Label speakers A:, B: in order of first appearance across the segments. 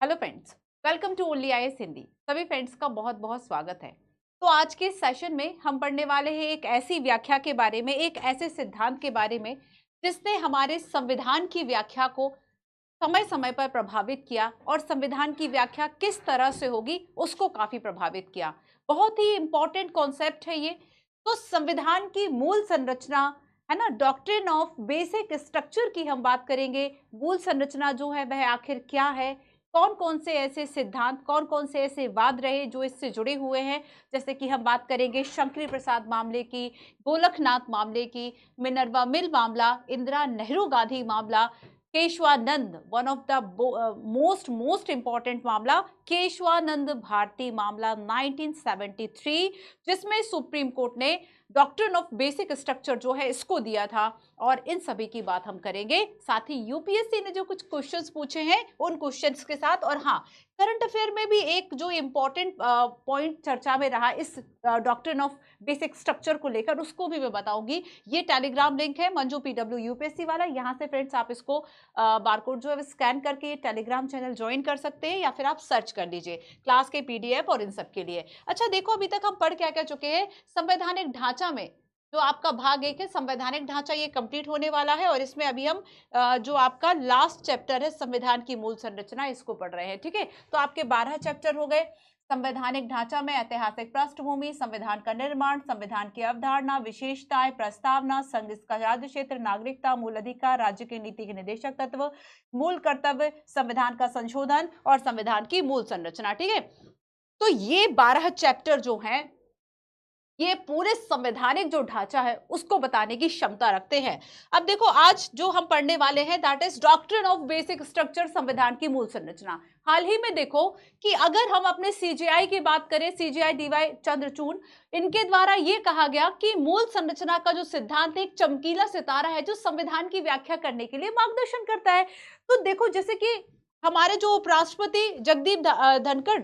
A: Hello friends, welcome to only IAS Hindi. सभी friends का बहुत बहुत स्वागत है। तो आज के इस सेशन में हम पढ़ने वाले हैं एक ऐसी व्याख्या के बारे में, एक ऐसे सिद्धांत के बारे में जिसने हमारे संविधान की व्याख्या को समय समय पर प्रभावित किया और संविधान की व्याख्या किस तरह से होगी उसको काफी प्रभावित किया। बहुत ही इंपॉर्टेंट कॉन्सेप्ट है ये। तो संविधान की मूल संरचना है ना, डॉक्ट्रिन ऑफ बेसिक स्ट्रक्चर की हम बात करेंगे। मूल संरचना जो है वह आखिर क्या है, कौन कौन से ऐसे सिद्धांत, कौन कौन से ऐसे वाद रहे जो इससे जुड़े हुए हैं। जैसे कि हम बात करेंगे शंकरी प्रसाद मामले की, गोलकनाथ मामले की, मिनर्वा मिल मामला, इंदिरा नेहरू गांधी मामला, Keshavananda, one of the most important मामला केशवानंद भारती मामला 1973, जिसमें सुप्रीम कोर्ट ने डॉक्ट्रिन ऑफ बेसिक स्ट्रक्चर जो है इसको दिया था। और इन सभी की बात हम करेंगे, साथ ही यूपीएससी ने जो कुछ क्वेश्चंस पूछे हैं उन क्वेश्चंस के साथ। और हाँ, करंट अफेयर में भी एक जो इम्पोर्टेंट पॉइंट चर्चा में रहा इस डॉक्ट्रिन ऑफ बेसिक स्ट्रक्चर को लेकर, उसको भी मैं बताऊंगी। ये टेलीग्राम लिंक है मंजू पीडब्ल्यू यूपीएससी वाला, यहाँ से फ्रेंड्स आप इसको बारकोड जो है स्कैन करके ये टेलीग्राम चैनल ज्वाइन कर सकते हैं, या फिर आप सर्च कर लीजिए क्लास के पीडीएफ और इन सब के लिए। अच्छा देखो, अभी तक हम पढ़ क्या क्या चुके हैं। संवैधानिक ढांचा में जो आपका भाग एक है संवैधानिक ढांचा, ये कंप्लीट होने वाला है और इसमें अभी हम जो आपका लास्ट चैप्टर है संविधान की मूल संरचना, इसको पढ़ रहे हैं। ठीक है, तो आपके 12 चैप्टर हो गए। संवैधानिक ढांचा में ऐतिहासिक पृष्ठभूमि, संविधान का निर्माण, संविधान की अवधारणा, विशेषताएं, प्रस्तावना, संघ इसका राज्य क्षेत्र, नागरिकता, मूल अधिकार, राज्य की नीति के निर्देशक तत्व, मूल कर्तव्य, संविधान का संशोधन और संविधान की मूल संरचना। ठीक है, तो ये 12 चैप्टर जो हैं ये पूरे संवैधानिक जो ढांचा है उसको बताने की क्षमता रखते हैं। अब देखो, आज जो हम पढ़ने वाले हैं that is doctrine of basic structure, संविधान की मूल संरचना। हाल ही में देखो कि अगर हम अपने सीजीआई की बात करें, सीजीआई डीवाई चंद्रचूड़, इनके द्वारा ये कहा गया कि मूल संरचना का जो सिद्धांत एक चमकीला सितारा है जो संविधान की व्याख्या करने के लिए मार्गदर्शन करता है। तो देखो, जैसे कि हमारे जो उपराष्ट्रपति जगदीप धनखड़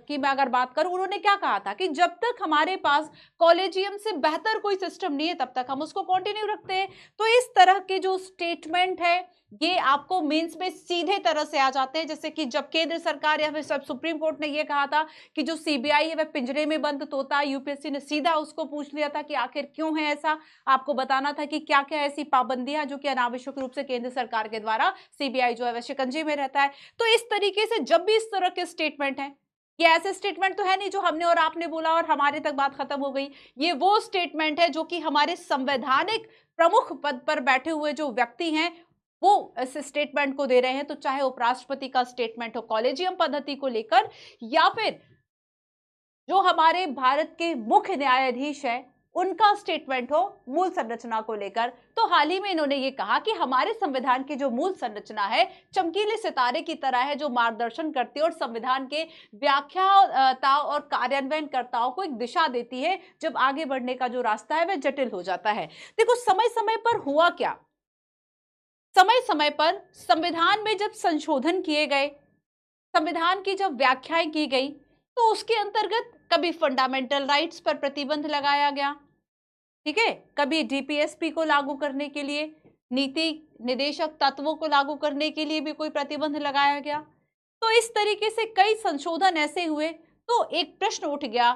A: की मैं अगर बात करूं, उन्होंने क्या कहा था कि जब तक हमारे पास कॉलेजियम से बेहतर कोई सिस्टम नहीं है तब तक हम उसको कंटिन्यू रखते हैं। तो इस तरह के जो स्टेटमेंट है ये आपको मेंस में सीधे तरह से आ जाते हैं। जैसे कि जब केंद्र सरकार या फिर सुप्रीम कोर्ट ने ये कहा था कि जो सीबीआई है वह पिंजरे में बंद तोता है, यूपीएससी ने सीधा उसको पूछ लिया था कि आखिर क्यों है ऐसा, आपको बताना था कि क्या क्या ऐसी पाबंदियां जो कि अनावश्यक रूप से केंद्र सरकार के द्वारा सीबीआई जो है वह शिकंजे में रहता है। तो इस तरीके से जब भी इस तरह के स्टेटमेंट है, ये ऐसे स्टेटमेंट तो है नहीं जो हमने और आपने बोला और हमारे तक बात खत्म हो गई। ये वो स्टेटमेंट है जो कि हमारे संवैधानिक प्रमुख पद पर बैठे हुए जो व्यक्ति हैं वो इस स्टेटमेंट को दे रहे हैं। तो चाहे उपराष्ट्रपति का स्टेटमेंट हो कॉलेजियम पद्धति को लेकर, या फिर जो हमारे भारत के मुख्य न्यायाधीश है उनका स्टेटमेंट हो मूल संरचना को लेकर। तो हाल ही में इन्होंने ये कहा कि हमारे संविधान की जो मूल संरचना है चमकीले सितारे की तरह है जो मार्गदर्शन करती है और संविधान के व्याख्याता और कार्यान्वयनकर्ताओं को एक दिशा देती है जब आगे बढ़ने का जो रास्ता है वह जटिल हो जाता है। देखो, समय समय पर हुआ क्या, समय समय पर संविधान में जब संशोधन किए गए, संविधान की जब व्याख्याएं की गई, तो उसके अंतर्गत कभी फंडामेंटल राइट्स पर प्रतिबंध लगाया गया, ठीक है, कभी डीपीएसपी को लागू करने के लिए, नीति निदेशक तत्वों को लागू करने के लिए भी कोई प्रतिबंध लगाया गया। तो इस तरीके से कई संशोधन ऐसे हुए। तो एक प्रश्न उठ गया,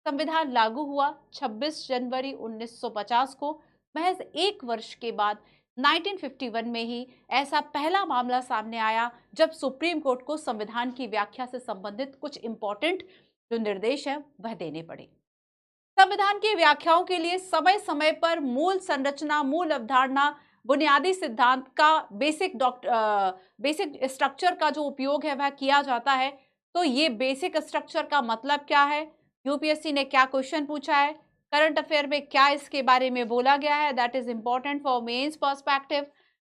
A: संविधान लागू हुआ 26 जनवरी 1950 को, महज एक वर्ष के बाद 1951 में ही ऐसा पहला मामला सामने आया जब सुप्रीम कोर्ट को संविधान की व्याख्या से संबंधित कुछ इंपॉर्टेंट जो निर्देश है वह देने पड़े। संविधान की व्याख्याओं के लिए समय समय पर मूल संरचना, मूल अवधारणा, बुनियादी सिद्धांत का बेसिक स्ट्रक्चर का जो उपयोग है वह किया जाता है। तो ये बेसिक स्ट्रक्चर का मतलब क्या है, यूपीएससी ने क्या क्वेश्चन पूछा है, करंट अफेयर में क्या इसके बारे में बोला गया है, that is important for mains perspective.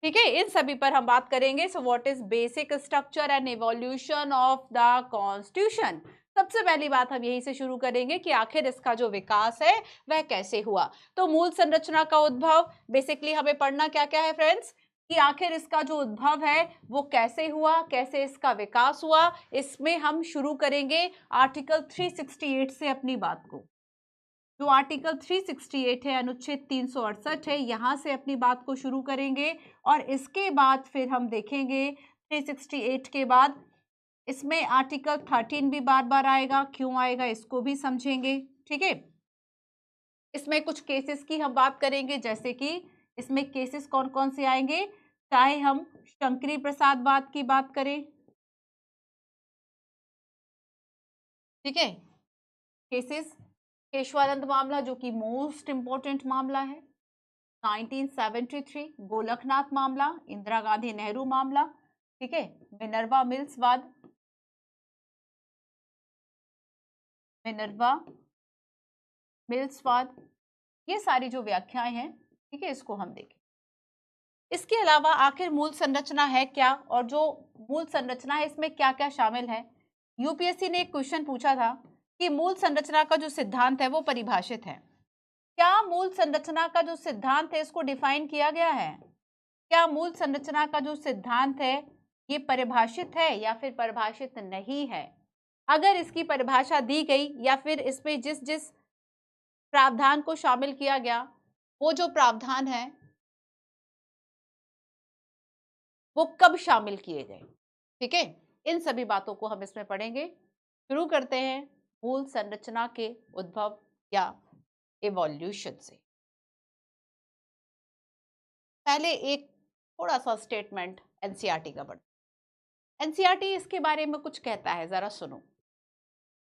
A: ठीक है, इन सभी पर हम बात करेंगे। So what is basic structure and evolution of the constitution. सबसे पहली बात हम यहीं से शुरू करेंगे कि आखिर इसका जो विकास है वह कैसे हुआ। तो मूल संरचना का उद्भव, बेसिकली हमें पढ़ना क्या क्या है फ्रेंड्स, कि आखिर इसका जो उद्भव है वो कैसे हुआ, कैसे इसका विकास हुआ। इसमें हम शुरू करेंगे आर्टिकल 368 से अपनी बात को। जो आर्टिकल 368 है, अनुच्छेद 368 है, यहां से अपनी बात को शुरू करेंगे और इसके बाद फिर हम देखेंगे 368 के बाद इसमें आर्टिकल 13 भी बार बार आएगा, क्यों आएगा इसको भी समझेंगे। ठीक है, इसमें कुछ केसेस की हम बात करेंगे, जैसे कि इसमें केसेस कौन कौन से आएंगे, चाहे हम शंकरी प्रसाद वाद की बात करें। ठीक है, केसेस केशवानंद मामला जो कि मोस्ट इंपॉर्टेंट मामला है, 1973 गोलकनाथ मामला, इंदिरा गांधी नेहरू मामला। ठीक है, मिनर्वा मिल्स वाद, मिनर्वा मिल्स वाद, ये सारी जो व्याख्याएं हैं, ठीक है, इसको हम देखें। इसके अलावा आखिर मूल संरचना है क्या, और जो मूल संरचना है इसमें क्या क्या शामिल है। यूपीएससी ने एक क्वेश्चन पूछा था कि मूल संरचना का जो सिद्धांत है वो परिभाषित है। क्या मूल संरचना का जो सिद्धांत है इसको डिफाइन किया गया है? क्या मूल संरचना का जो सिद्धांत है ये परिभाषित है या फिर परिभाषित नहीं है? अगर इसकी परिभाषा दी गई या फिर इसमें जिस जिस प्रावधान को शामिल किया गया, वो जो प्रावधान है वो कब शामिल किए गए। ठीक है, इन सभी बातों को हम इसमें पढ़ेंगे। शुरू करते हैं मूल संरचना के उद्भव या इवोल्यूशन से। पहले एक थोड़ा सा स्टेटमेंट एनसीईआरटी का पढ़ते। एनसीईआरटी इसके बारे में कुछ कहता है, जरा सुनो।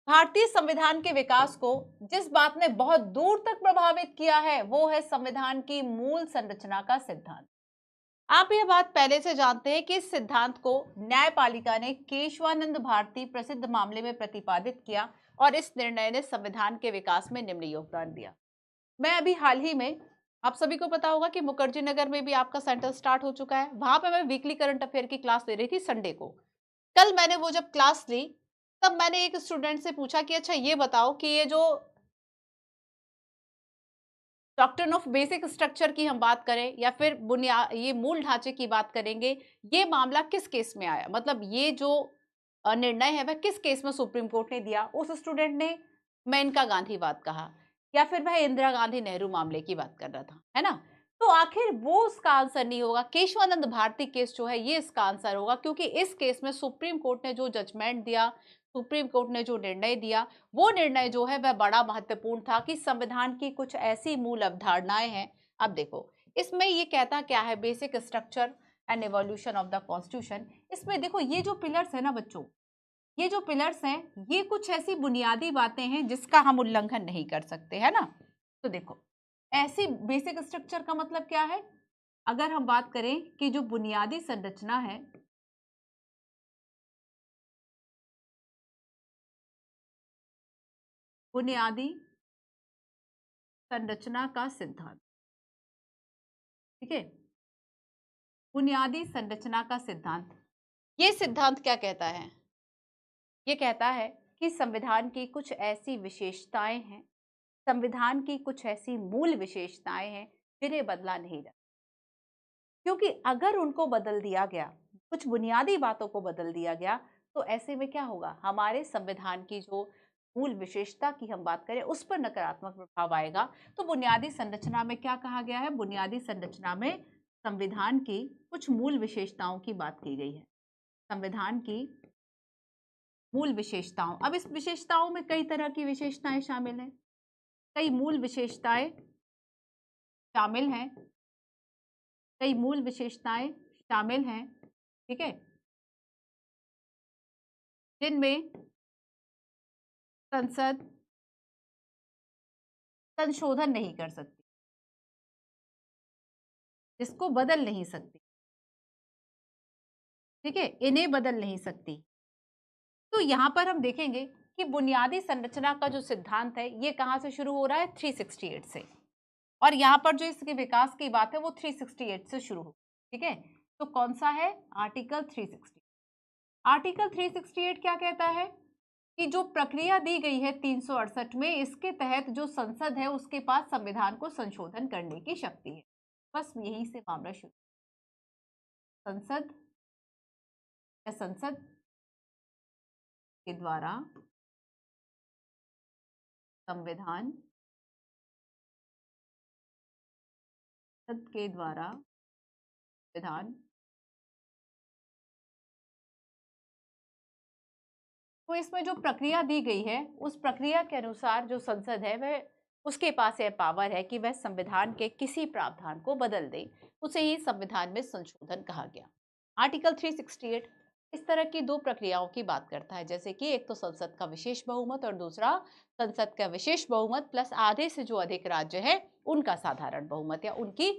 A: भारतीय संविधान के विकास को जिस बात ने बहुत दूर तक प्रभावित किया है वो है संविधान की मूल संरचना का सिद्धांत। आप यह बात पहले से जानते हैं कि इस सिद्धांत को न्यायपालिका ने केशवानंद भारती प्रसिद्ध मामले में प्रतिपादित किया और इस निर्णय ने संविधान के विकास में निम्न योगदान दिया। मैं अभी हाल ही में, आप सभी को पता होगा कि मुखर्जी नगर में भी आपका सेंटर स्टार्ट हो चुका है, वहां पे मैं वीकली करंट अफेयर की क्लास ले रही थी संडे को। कल मैंने वो जब क्लास ली तब मैंने एक स्टूडेंट से पूछा कि अच्छा ये बताओ कि ये जो डॉक्ट्रिन ऑफ बेसिक स्ट्रक्चर की हम बात करें या फिर बुनियाद ये मूल ढांचे की बात करेंगे, ये मामला किस केस में आया, मतलब ये जो निर्णय है वह किस केस में सुप्रीम कोर्ट ने दिया। उस स्टूडेंट ने मेनका गांधीवाद कहा या फिर वह इंदिरा गांधी नेहरू मामले की बात कर रहा था, है ना। तो आखिर वो उसका आंसर नहीं होगा, केशवानंद भारती केस जो है ये इसका आंसर होगा, क्योंकि इस केस में सुप्रीम कोर्ट ने जो जजमेंट दिया, सुप्रीम कोर्ट ने जो निर्णय दिया, वो निर्णय जो है वह बड़ा महत्वपूर्ण था कि संविधान की कुछ ऐसी मूल अवधारणाएं हैं। अब देखो इसमें ये कहता क्या है, basic structure and evolution of the constitution. इसमें देखो ये जो पिलर्स है ना बच्चों, ये जो पिलर्स हैं ये कुछ ऐसी बुनियादी बातें हैं जिसका हम उल्लंघन नहीं कर सकते, है ना। तो देखो ऐसी बेसिक स्ट्रक्चर का मतलब क्या है, अगर हम बात करें कि जो बुनियादी संरचना है, बुनियादी संरचना का सिद्धांत। ठीक है, बुनियादी संरचना का सिद्धांत, ये सिद्धांत क्या कहता है, ये कहता है कि संविधान की कुछ ऐसी विशेषताएं हैं, संविधान की कुछ ऐसी मूल विशेषताएं हैं जिन्हें बदला नहीं जा, क्योंकि अगर उनको बदल दिया गया, कुछ बुनियादी बातों को बदल दिया गया, तो ऐसे में क्या होगा, हमारे संविधान की जो मूल विशेषता की हम बात करें उस पर नकारात्मक प्रभाव आएगा। तो बुनियादी संरचना में क्या कहा गया है, बुनियादी संरचना में संविधान की कुछ मूल विशेषताओं की बात की गई है, संविधान की मूल विशेषताओं। अब इस विशेषताओं में कई तरह की विशेषताएं शामिल हैं, कई मूल विशेषताएं शामिल हैं, कई मूल विशेषताएं शामिल हैं। ठीक है, जिनमें संसद संशोधन नहीं कर सकती, इसको बदल नहीं सकती। ठीक है, इन्हें बदल नहीं सकती। तो यहां पर हम देखेंगे कि बुनियादी संरचना का जो सिद्धांत है ये कहां से शुरू हो रहा है, 368 से, और यहाँ पर जो इसके विकास की बात है वो 368 से शुरू हो। ठीक है, तो कौन सा है, आर्टिकल 360। आर्टिकल 368 क्या कहता है कि जो प्रक्रिया दी गई है 368 में, इसके तहत जो संसद है उसके पास संविधान को संशोधन करने की शक्ति है। बस यहीं से मामला शुरू, संसद या संसद के द्वारा संविधान, संसद के द्वारा संविधान तो इसमें जो प्रक्रिया दी गई है उस प्रक्रिया के अनुसार जो संसद है वह उसके पास यह पावर है कि वह संविधान के किसी प्रावधान को बदल दे। उसे ही संविधान में संशोधन कहा गया। आर्टिकल 368 इस तरह की दो प्रक्रियाओं की बात करता है, जैसे कि एक तो संसद का विशेष बहुमत और दूसरा संसद का विशेष बहुमत प्लस आधे से जो अधिक राज्य है उनका साधारण बहुमत या उनकी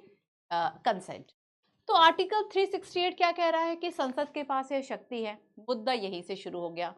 A: कंसेंट। तो आर्टिकल 368 क्या कह रहा है कि संसद के पास यह शक्ति है। मुद्दा यही से शुरू हो गया।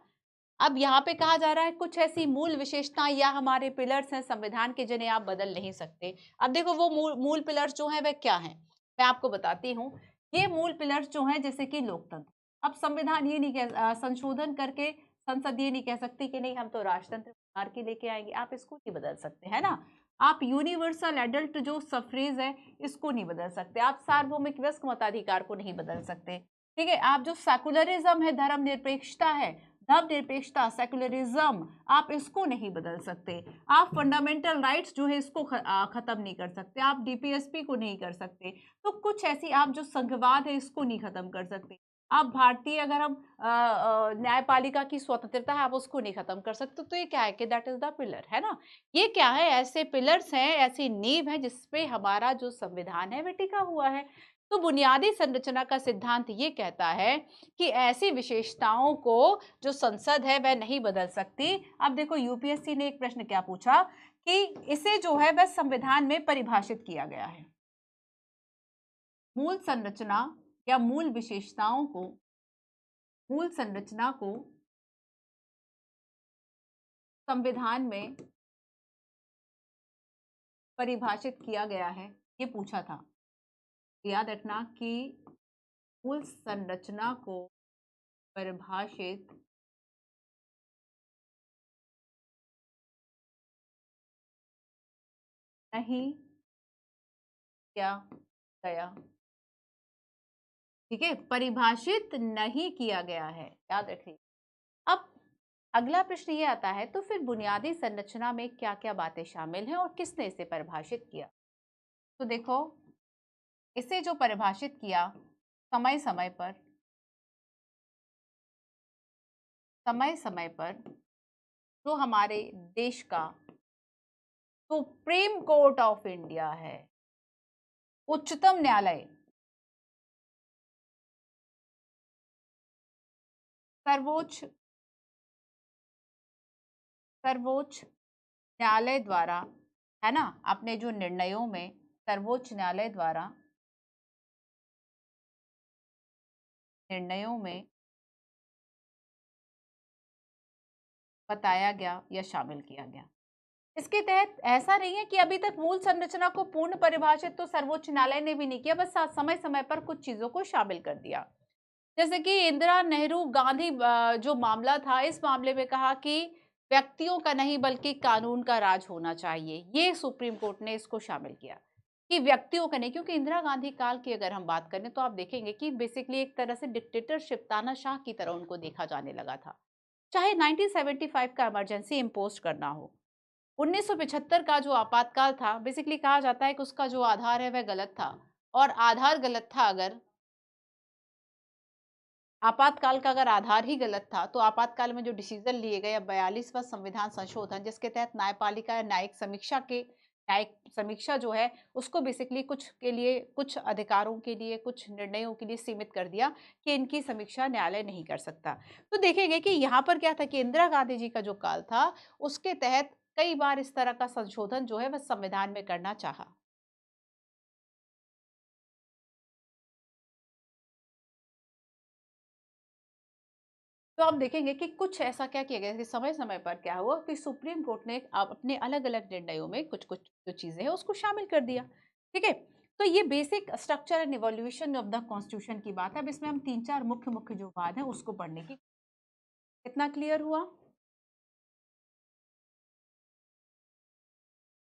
A: अब यहाँ पे कहा जा रहा है कुछ ऐसी मूल विशेषताएं या हमारे पिलर्स हैं संविधान के जिन्हें आप बदल नहीं सकते। अब देखो वो मूल पिलर्स जो हैं वह क्या हैं, मैं आपको बताती हूँ। ये मूल पिलर्स जो हैं जैसे कि लोकतंत्र। अब संविधान ये नहीं संशोधन करके संसद ये नहीं कह सकती कि नहीं हम तो राजतंत्र monarchy लेके आएंगे, आप इसको नहीं बदल सकते है ना। आप यूनिवर्सल एडल्ट जो सफ्रेज है इसको नहीं बदल सकते, आप सार्वभौमिक वयस्क मताधिकार को नहीं बदल सकते, ठीक है। आप जो सेकुलरिज्म है, धर्मनिरपेक्षता है, धर्मनिरपेक्षता सेकुलरिज्म, आप इसको नहीं बदल सकते। आप फंडामेंटल राइट्स जो है इसको खत्म नहीं कर सकते, आप डीपीएसपी को नहीं कर सकते। तो कुछ ऐसी आप जो संघवाद है इसको नहीं खत्म कर सकते। आप भारतीय अगर हम न्यायपालिका की स्वतंत्रता है आप उसको नहीं खत्म कर सकते। तो ये क्या है कि दैट इज द पिलर, है ना। ये क्या है, ऐसे पिलर्स हैं, ऐसी नींव है जिसपे हमारा जो संविधान है वह टिका हुआ है। तो बुनियादी संरचना का सिद्धांत ये कहता है कि ऐसी विशेषताओं को जो संसद है वह नहीं बदल सकती। अब देखो यूपीएससी ने एक प्रश्न क्या पूछा कि इसे जो है वह संविधान में परिभाषित किया गया है। मूल संरचना या मूल विशेषताओं को, मूल संरचना को संविधान में परिभाषित किया गया है, ये पूछा था। याद रखना कि मूल संरचना को परिभाषित नहीं किया गया, ठीक है, परिभाषित नहीं किया गया है, याद रखिए। अब अगला प्रश्न ये आता है तो फिर बुनियादी संरचना में क्या क्या बातें शामिल हैं और किसने इसे परिभाषित किया। तो देखो इसे जो परिभाषित किया समय समय पर, समय समय पर जो हमारे देश का सुप्रीम कोर्ट ऑफ इंडिया है, उच्चतम न्यायालय, सर्वोच्च सर्वोच्च न्यायालय द्वारा, है ना, अपने जो निर्णयों में सर्वोच्च न्यायालय द्वारा निर्णयों में बताया गया या शामिल किया गया। इसके तहत ऐसा नहीं है कि अभी तक मूल संरचना को पूर्ण परिभाषित तो सर्वोच्च न्यायालय ने भी नहीं किया, बस समय समय पर कुछ चीजों को शामिल कर दिया। जैसे कि इंदिरा नेहरू गांधी जो मामला था, इस मामले में कहा कि व्यक्तियों का नहीं बल्कि कानून का राज होना चाहिए, ये सुप्रीम कोर्ट ने इसको शामिल किया कि व्यक्तियों का नहीं। क्योंकि इंदिरा गांधी काल की अगर हम बात करें तो आप देखेंगे कि बेसिकली एक तरह से डिक्टेटरशिप, तानाशाह की तरह उनको देखा जाने लगा था। चाहे 1975 का इमरजेंसी इम्पोज करना हो, 1975 का जो आपातकाल था, बेसिकली कहा जाता है कि उसका जो आधार है वह गलत था। और आधार गलत था, अगर आपातकाल का अगर आधार ही गलत था तो आपातकाल में जो डिसीजन लिए गए, 42वां संविधान संशोधन जिसके तहत न्यायपालिका या न्यायिक समीक्षा जो है उसको बेसिकली कुछ के लिए, कुछ अधिकारों के लिए, कुछ निर्णयों के लिए सीमित कर दिया कि इनकी समीक्षा न्यायालय नहीं कर सकता। तो देखेंगे कि यहाँ पर क्या था कि इंदिरा गांधी जी का जो काल था उसके तहत कई बार इस तरह का संशोधन जो है वह संविधान में करना चाहा। तो आप देखेंगे कि कुछ ऐसा क्या किया गया कि समय समय पर क्या हुआ कि सुप्रीम कोर्ट ने अपने अलग अलग निर्णयों में कुछ कुछ जो चीजें हैं उसको शामिल कर दिया, ठीक है। तो ये basic structure and evolution of the constitution की बात है। अब इसमें हम तीन चार मुख्य मुख्य जो बात है उसको पढ़ने की, कितना क्लियर हुआ।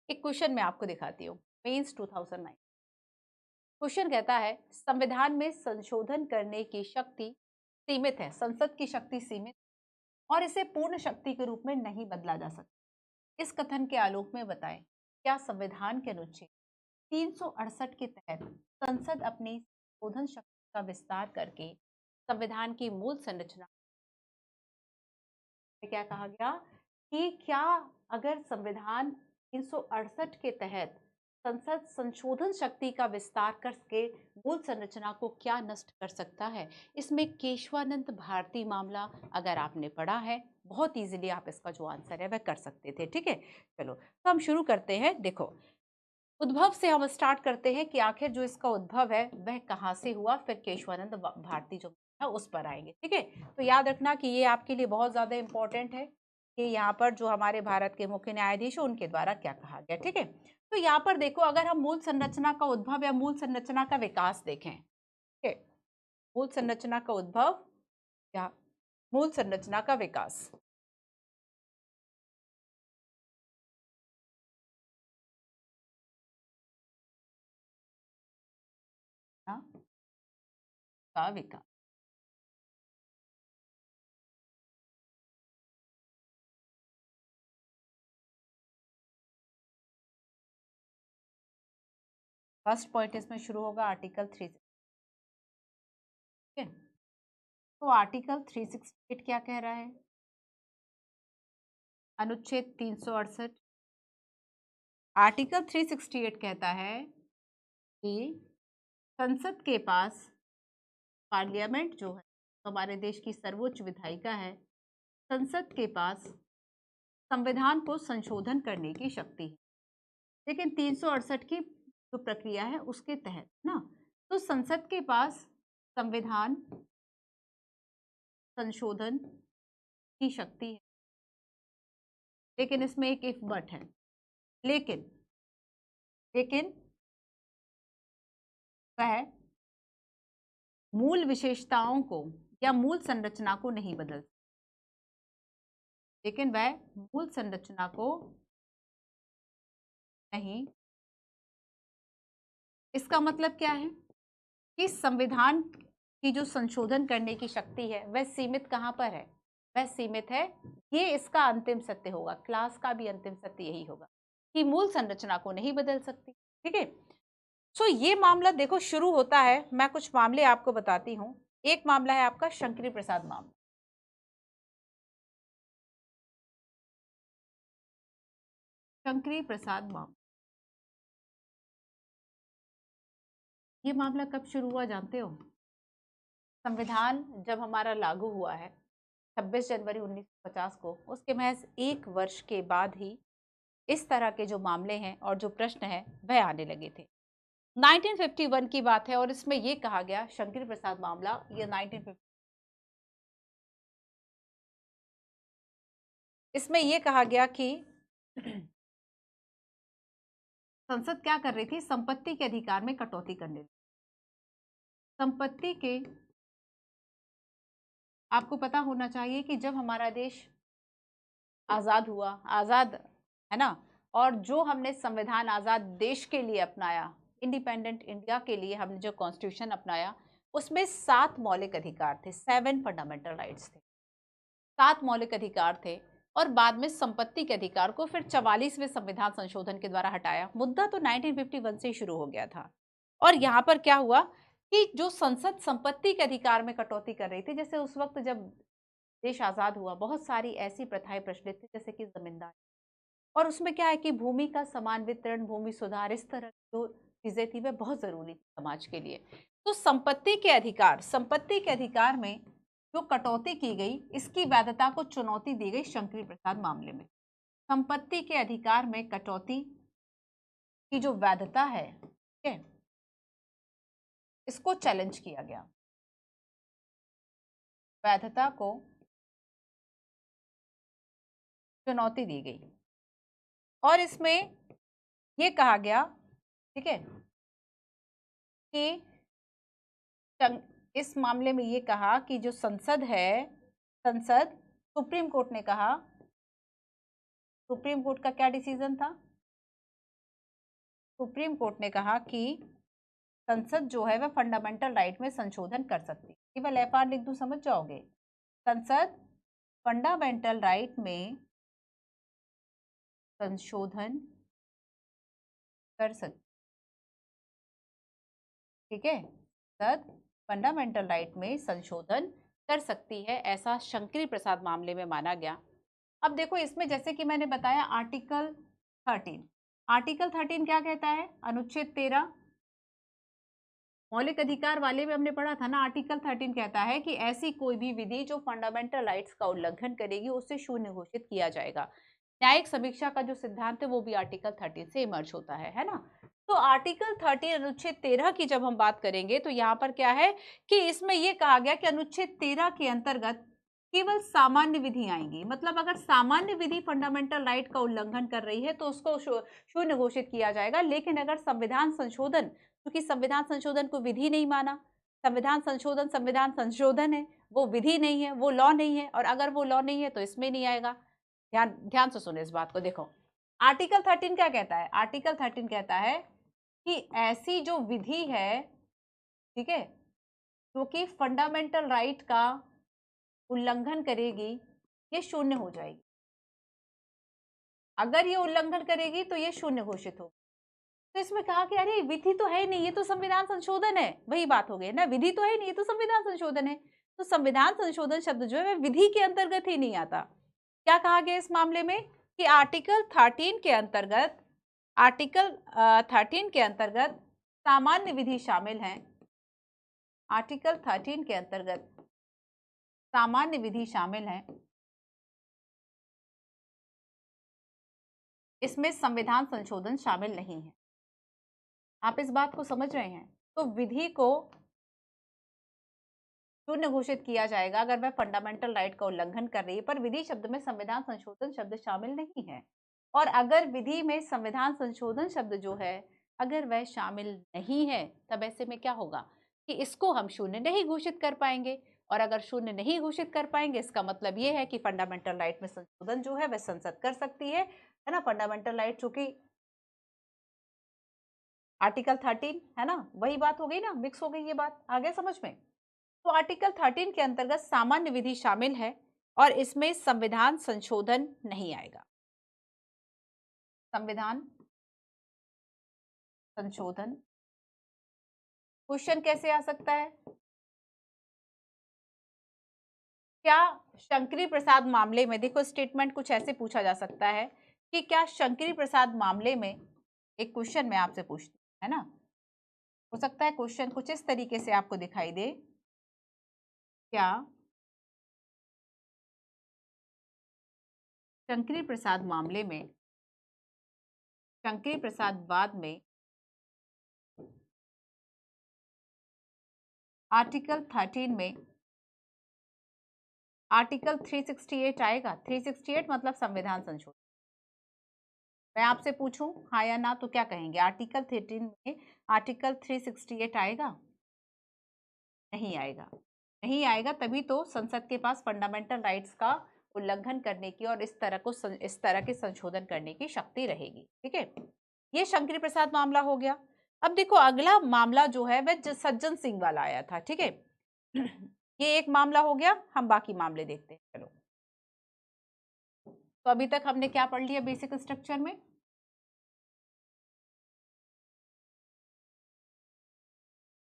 A: एक क्वेश्चन मैं आपको दिखाती हूँ, मेंस 2009। क्वेश्चन कहता है संविधान में संशोधन करने की शक्ति सीमित है, संसद की शक्ति सीमित और इसे पूर्ण शक्ति के रूप में नहीं बदला जा सकता। इस कथन के आलोक में बताएं क्या संविधान के अनुच्छेद 368 के तहत संसद अपनी संशोधन शक्ति का विस्तार करके संविधान की मूल संरचना क्या कहा गया कि क्या अगर संविधान 368 के तहत संसद संशोधन शक्ति का विस्तार करके मूल संरचना को क्या नष्ट कर सकता है। इसमें केशवानंद भारती मामला अगर आपने पढ़ा है, बहुत इजीली आप इसका जो आंसर है वह कर सकते थे। ठीक है, चलो तो हम शुरू करते हैं। देखो, उद्भव से हम स्टार्ट करते हैं कि आखिर जो इसका उद्भव है वह कहाँ से हुआ, फिर केशवानंद भारती जो है उस पर आएंगे। ठीक है, तो याद रखना कि ये आपके लिए बहुत ज्यादा इंपॉर्टेंट है कि यहाँ पर जो हमारे भारत के मुख्य न्यायाधीश है उनके द्वारा क्या कहा गया। ठीक है, तो यहाँ पर देखो, अगर हम मूल संरचना का उद्भव या मूल संरचना का विकास देखें, ठीक है, मूल संरचना का उद्भव या मूल संरचना का विकास, हाँ, का विकास। फर्स्ट पॉइंट इसमें शुरू होगा आर्टिकल 3। ठीक है, तो आर्टिकल 368 क्या कह रहा है? अनुच्छेद 368, आर्टिकल 368 कहता है कि संसद के पास, पार्लियामेंट जो है तो हमारे देश की सर्वोच्च विधायिका है, संसद के पास संविधान को संशोधन करने की शक्ति है। लेकिन 368 की जो प्रक्रिया है उसके तहत ना, तो संसद के पास संविधान संशोधन की शक्ति है, लेकिन इसमें एक इफ बट है। लेकिन लेकिन वह मूल विशेषताओं को या मूल संरचना को नहीं बदल, लेकिन वह मूल संरचना को नहीं। इसका मतलब क्या है कि संविधान की जो संशोधन करने की शक्ति है वह सीमित कहां पर है? वह सीमित है, ये इसका अंतिम सत्य होगा, क्लास का भी अंतिम सत्य यही होगा कि मूल संरचना को नहीं बदल सकती। ठीक है, सो ये मामला देखो शुरू होता है, मैं कुछ मामले आपको बताती हूँ। एक मामला है आपका शंकरी प्रसाद मामला। शंकरी प्रसाद मामला, ये मामला कब शुरू हुआ जानते हो? संविधान जब हमारा लागू हुआ है 26 जनवरी 1950 को, उसके महज एक वर्ष के बाद ही इस तरह के जो मामले हैं और जो प्रश्न हैं वह आने लगे थे। 1951 की बात है और इसमें यह कहा गया, शंकरी प्रसाद मामला ये 1950, इसमें यह कहा गया कि संसद क्या कर रही थी, संपत्ति के अधिकार में कटौती करने लगी। संपत्ति के, आपको पता होना चाहिए कि जब हमारा देश आजाद हुआ, आजाद है ना, और जो हमने संविधान आजाद देश के लिए अपनाया, इंडिपेंडेंट इंडिया के लिए हमने जो कॉन्स्टिट्यूशन अपनाया, उसमें 7 मौलिक अधिकार थे, 7 फंडामेंटल राइट्स थे, 7 मौलिक अधिकार थे। और बाद में संपत्ति के अधिकार को फिर 44वें संविधान संशोधन के द्वारा हटाया। मुद्दा तो 1951 से ही शुरू हो गया था। और यहाँ पर क्या हुआ कि जो संसद संपत्ति के अधिकार में कटौती कर रही थी, जैसे उस वक्त जब देश आजाद हुआ बहुत सारी ऐसी प्रथाएं प्रचलित थी जैसे कि जमींदारी, और उसमें क्या है कि भूमि का समान वितरण, भूमि सुधार, इस तरह की जो चीजें थी वह बहुत जरूरी थी समाज के लिए। तो संपत्ति के अधिकार, संपत्ति के अधिकार में जो कटौती की गई, इसकी वैधता को चुनौती दी गई शंकरी प्रसाद मामले में। संपत्ति के अधिकार में कटौती की जो वैधता है, ठीक है, इसको चैलेंज किया गया, वैधता को चुनौती दी गई। और इसमें यह कहा गया, ठीक है, कि इस मामले में ये कहा कि जो संसद है, संसद, सुप्रीम कोर्ट ने कहा, सुप्रीम कोर्ट का क्या डिसीजन था? सुप्रीम कोर्ट ने कहा कि संसद जो है वह फंडामेंटल राइट में संशोधन कर सकती है। केवल एफआर लिख दूं, समझ जाओगे। संसद फंडामेंटल राइट में संशोधन कर सकती, ठीक है, संसद फंडामेंटल राइट में संशोधन कर सकती है, ऐसा शंकरी प्रसाद मामले में माना गया। अब देखो इसमें जैसे कि मैंने बताया आर्टिकल 13, आर्टिकल 13 क्या कहता है, अनुच्छेद 13 मौलिक अधिकार वाले में हमने पढ़ा था ना, आर्टिकल 13 कहता है कि ऐसी कोई भी विधि जो फंडामेंटल राइट्स का उल्लंघन करेगी उसे शून्य घोषित किया जाएगा। न्यायिक समीक्षा का जो सिद्धांत है वो भी आर्टिकल 13 से इमर्ज होता है ना। तो आर्टिकल 13 अनुच्छेद 13 की जब हम बात करेंगे तो यहाँ पर क्या है कि इसमें यह कहा गया कि अनुच्छेद 13 के अंतर्गत केवल सामान्य विधि आएंगी, मतलब अगर सामान्य विधि फंडामेंटल राइट का उल्लंघन कर रही है तो उसको शून्य घोषित किया जाएगा। लेकिन अगर संविधान संशोधन, क्योंकि संविधान संशोधन को विधि नहीं माना, संविधान संशोधन है, वो विधि नहीं है, वो लॉ नहीं है, और अगर वो लॉ नहीं है तो इसमें नहीं आएगा। ध्यान ध्यान से सुने इस बात को। देखो आर्टिकल 13 क्या कहता है, आर्टिकल 13 कहता है कि ऐसी जो विधि है, ठीक है, जो कि फंडामेंटल राइट का उल्लंघन करेगी ये शून्य हो जाएगी। अगर ये उल्लंघन करेगी तो ये शून्य घोषित हो। तो इसमें कहा कि अरे विधि तो है नहीं, ये तो संविधान संशोधन है, वही बात हो गई ना, विधि तो है नहीं, ये तो संविधान संशोधन है। तो संविधान संशोधन शब्द जो है विधि के अंतर्गत ही नहीं आता। क्या कहा गया इस मामले में कि आर्टिकल 13 के अंतर्गत, आर्टिकल 13 के अंतर्गत सामान्य विधि शामिल है, आर्टिकल 13 के अंतर्गत सामान्य विधि शामिल है, इसमें संविधान संशोधन शामिल नहीं है। आप इस बात को समझ रहे हैं? तो विधि को शून्य घोषित किया जाएगा अगर वह फंडामेंटल राइट का उल्लंघन कर रही है, पर विधि शब्द में संविधान संशोधन शब्द शामिल नहीं है। और अगर विधि में संविधान संशोधन शब्द जो है अगर वह शामिल नहीं है, तब ऐसे में क्या होगा कि इसको हम शून्य नहीं घोषित कर पाएंगे। और अगर शून्य नहीं घोषित कर पाएंगे इसका मतलब ये है कि फंडामेंटल राइट में संशोधन जो है वह संसद कर सकती है ना। फंडामेंटल राइट चूंकि आर्टिकल 13 है ना, वही बात हो गई ना, मिक्स हो गई ये बात, आ गया समझ में। तो आर्टिकल 13 के अंतर्गत सामान्य विधि शामिल है और इसमें संविधान संशोधन नहीं आएगा। संविधान संशोधन क्वेश्चन कैसे आ सकता है, क्या शंकरी प्रसाद मामले में, देखो स्टेटमेंट कुछ ऐसे पूछा जा सकता है कि क्या शंकरी प्रसाद मामले में, एक क्वेश्चन मैं आपसे पूछती हूँ है ना, हो सकता है क्वेश्चन कुछ इस तरीके से आपको दिखाई दे, क्या शंकरी प्रसाद मामले में, शंकरी प्रसाद वाद में आर्टिकल 13 में आर्टिकल 368 आएगा। 368 मतलब संविधान संशोधन। मैं आपसे पूछूं हाँ या ना तो क्या कहेंगे, आर्टिकल 13 में आर्टिकल 368 आएगा? नहीं आएगा, नहीं आएगा। तभी तो संसद के पास फंडामेंटल राइट्स का उल्लंघन करने की और इस तरह के संशोधन करने की शक्ति रहेगी। ठीक है, ये शंकरी प्रसाद मामला हो गया। अब देखो अगला मामला जो है वह सज्जन सिंह वाला आया था। ठीक है, ये एक मामला हो गया, हम बाकी मामले देखते हैं। चलो, तो अभी तक हमने क्या पढ़ लिया बेसिक स्ट्रक्चर में,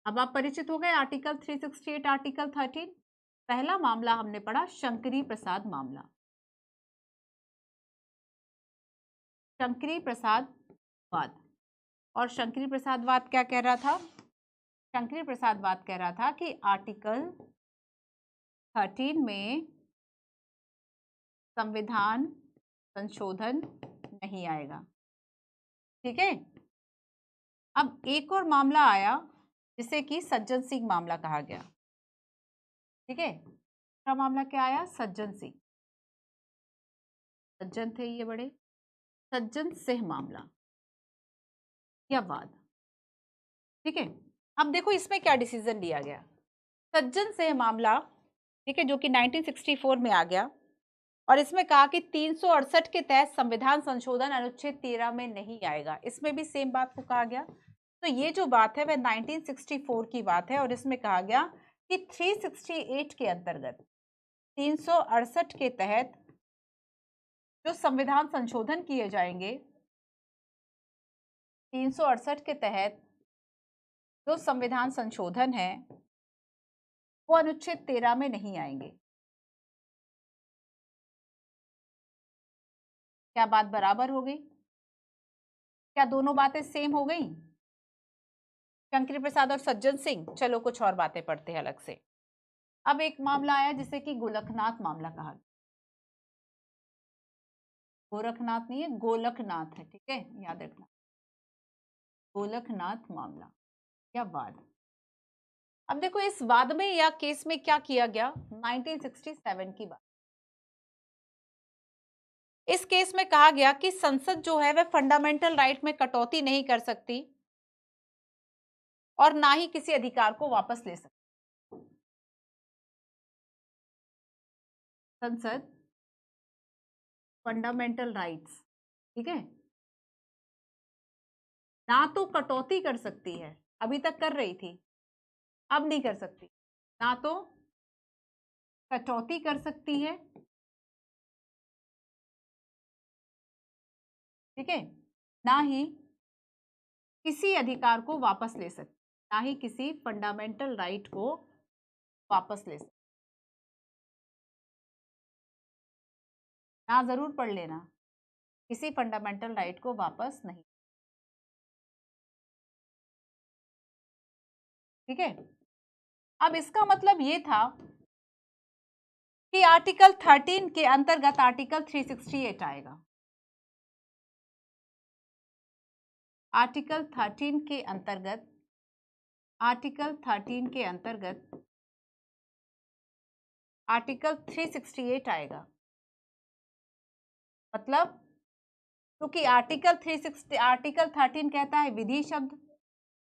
A: अब आप परिचित हो गए आर्टिकल 368, आर्टिकल 13। पहला मामला हमने पढ़ा शंकरी प्रसाद मामला, शंकरी प्रसाद वाद। और शंकरी प्रसाद वाद क्या कह रहा था, शंकरी प्रसाद वाद कह रहा था कि आर्टिकल 13 में संविधान संशोधन नहीं आएगा। ठीक है, अब एक और मामला आया जिसे कि सज्जन सिंह मामला कहा गया। ठीक है, दूसरा मामला क्या आया, सज्जन सिंह, सज्जन थे ये बड़े, सज्जन सिंह मामला या वाद। ठीक है, अब देखो इसमें क्या डिसीजन लिया गया, सज्जन सिंह मामला, ठीक है, जो कि 1964 में आ गया और इसमें कहा कि 368 के तहत संविधान संशोधन अनुच्छेद 13 में नहीं आएगा। इसमें भी सेम बात को कहा गया। तो ये जो बात है वह 1964 की बात है और इसमें कहा गया कि 368 के अंतर्गत 368 के तहत जो संविधान संशोधन किए जाएंगे, 368 के तहत जो संविधान संशोधन है वो अनुच्छेद 13 में नहीं आएंगे। क्या बात बराबर हो गई? क्या दोनों बातें सेम हो गई? शंकर प्रसाद और सज्जन सिंह, चलो कुछ और बातें पढ़ते हैं अलग से। अब एक मामला आया जिसे कि गोलकनाथ मामला कहा गया। गोरखनाथ नहीं है, गोलकनाथ है, ठीक है, याद रखना, गोलकनाथ मामला। क्या वाद? अब देखो इस वाद में या केस में क्या किया गया, 1967 की बात। इस केस में कहा गया कि संसद जो है वह फंडामेंटल राइट में कटौती नहीं कर सकती और ना ही किसी अधिकार को वापस ले सकती। संसद फंडामेंटल राइट्स, ठीक है, ना तो कटौती कर सकती है, अभी तक कर रही थी, अब नहीं कर सकती, ना तो कटौती कर सकती है, ठीक है, ना ही किसी अधिकार को वापस ले सकती, ना ही किसी फंडामेंटल राइट को वापस ले सकती। ना जरूर पढ़ लेना, किसी फंडामेंटल राइट को वापस नहीं, ठीक है। अब इसका मतलब ये था कि आर्टिकल 13 के अंतर्गत आर्टिकल 368 आएगा। आर्टिकल 13 के अंतर्गत, आर्टिकल 13 के अंतर्गत आर्टिकल 368 आएगा। मतलब क्योंकि आर्टिकल 13 कहता है विधि शब्द,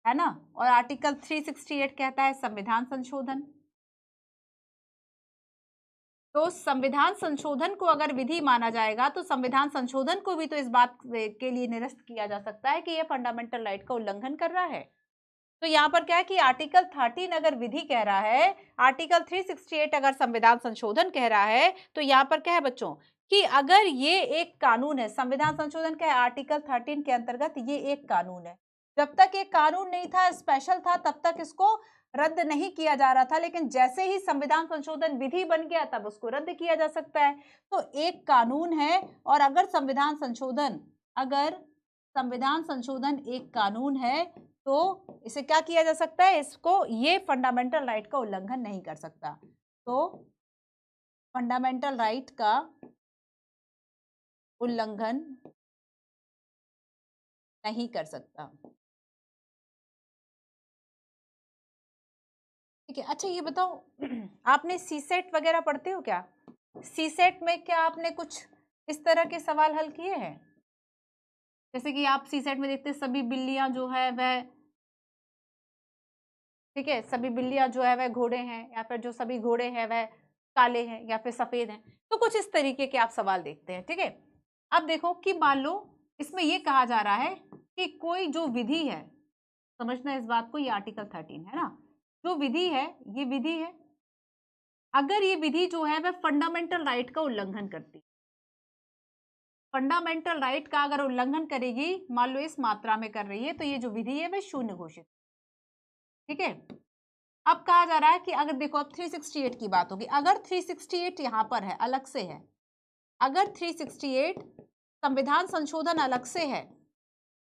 A: है ना, और आर्टिकल 368 कहता है संविधान संशोधन। तो संविधान संशोधन को अगर विधि माना जाएगा तो संविधान संशोधन को भी तो इस बात के लिए निरस्त किया जा सकता है कि यह फंडामेंटल राइट का उल्लंघन कर रहा है। तो यहाँ पर क्या है कि आर्टिकल 13 अगर विधि कह रहा है, आर्टिकल 368 अगर संविधान संशोधन कह रहा है, तो यहाँ पर क्या है बच्चों कि अगर ये एक कानून है, संविधान संशोधन क्या है, आर्टिकल 13 के अंतर्गत ये एक कानून है। जब तक ये कानून नहीं था, स्पेशल था, तब तक इसको रद्द नहीं किया जा रहा था, लेकिन जैसे ही संविधान संशोधन विधि बन गया तब उसको रद्द किया जा सकता है। तो एक कानून है, और अगर संविधान संशोधन एक कानून है तो इसे क्या किया जा सकता है, इसको, ये फंडामेंटल राइट का उल्लंघन नहीं कर सकता। तो फंडामेंटल राइट का उल्लंघन नहीं कर सकता, ठीक है। अच्छा ये बताओ, आपने सीसेट वगैरह पढ़ते हो क्या? सीसेट में क्या आपने कुछ इस तरह के सवाल हल किए हैं? जैसे कि आप सीसेट में देखते सभी बिल्लियां जो है वह, ठीक है, सभी बिल्लियां जो है वह घोड़े हैं, या फिर जो सभी घोड़े हैं वह काले हैं या फिर सफेद हैं। तो कुछ इस तरीके के आप सवाल देखते हैं, ठीक है। अब देखो कि मान लो इसमें यह कहा जा रहा है कि कोई जो विधि है, समझना इस बात को, ये आर्टिकल 13 है ना, जो विधि है, ये विधि है, अगर ये विधि जो है वह फंडामेंटल राइट का उल्लंघन करती, फंडामेंटल राइट का अगर उल्लंघन करेगी, मान लो इस मात्रा में कर रही है, तो ये जो विधि है वह शून्य घोषित, ठीक है। अब कहा जा रहा है कि अगर देखो अब 368 की बात होगी, अगर 368 यहां पर है, अलग से है, अगर 368 संविधान संशोधन अलग से है,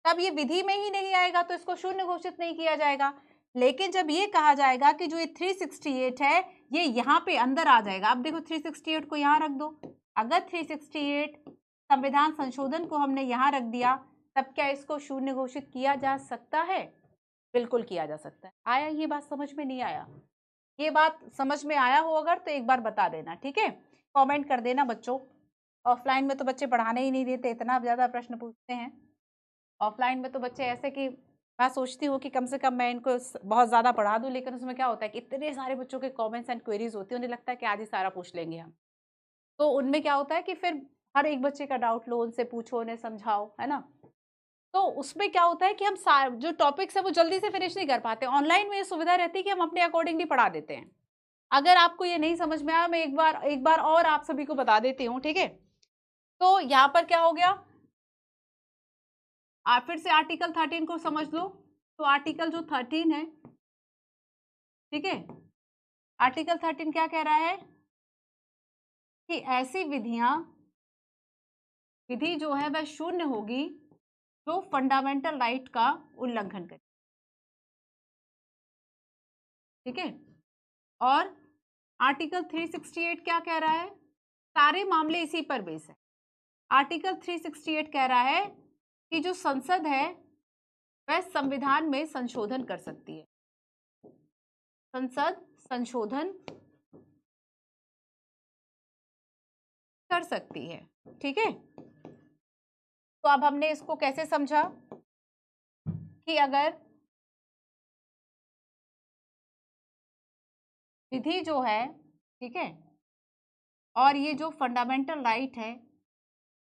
A: तब ये विधि में ही नहीं आएगा, तो इसको शून्य घोषित नहीं किया जाएगा। लेकिन जब ये कहा जाएगा कि जो ये 368 है ये यहाँ पे अंदर आ जाएगा, अब देखो 368 को यहाँ रख दो, अगर 368 संविधान संशोधन को हमने यहाँ रख दिया, तब क्या इसको शून्य घोषित किया जा सकता है? बिल्कुल किया जा सकता है। आया ये बात समझ में? नहीं आया? ये बात समझ में आया हो अगर तो एक बार बता देना, ठीक है, कमेंट कर देना बच्चों। ऑफलाइन में तो बच्चे पढ़ाने ही नहीं देते, इतना ज्यादा प्रश्न पूछते हैं। ऑफलाइन में तो बच्चे ऐसे कि मैं सोचती हूँ कि कम से कम मैं इनको बहुत ज्यादा पढ़ा दूं, लेकिन उसमें क्या होता है कि इतने सारे बच्चों के कमेंट्स एंड क्वेरीज होती है, उन्हें लगता है कि आज ही सारा पूछ लेंगे हम। तो उनमें क्या होता है कि फिर हर एक बच्चे का डाउट लो, उनसे पूछो, उन्हें समझाओ, है ना। तो उसमें क्या होता है कि हम जो टॉपिक्स है वो जल्दी से फिनिश नहीं कर पाते। ऑनलाइन में ये सुविधा रहती है कि हम अपने अकॉर्डिंगली पढ़ा देते हैं। अगर आपको ये नहीं समझ में आया, मैं एक बार और आप सभी को बता देती हूँ, ठीक है। तो यहाँ पर क्या हो गया, आप फिर से आर्टिकल 13 को समझ लो। तो आर्टिकल जो 13 है, ठीक है, आर्टिकल 13 क्या कह रहा है कि ऐसी विधियां विधि जो है वह शून्य होगी जो फंडामेंटल राइट का उल्लंघन करे। ठीक है, और आर्टिकल 368 क्या कह रहा है? सारे मामले इसी पर बेस है। आर्टिकल 368 कह रहा है कि जो संसद है वह संविधान में संशोधन कर सकती है। संसद संशोधन कर सकती है। ठीक है, तो अब हमने इसको कैसे समझा कि अगर विधि जो है, ठीक है, और ये जो फंडामेंटल राइट है,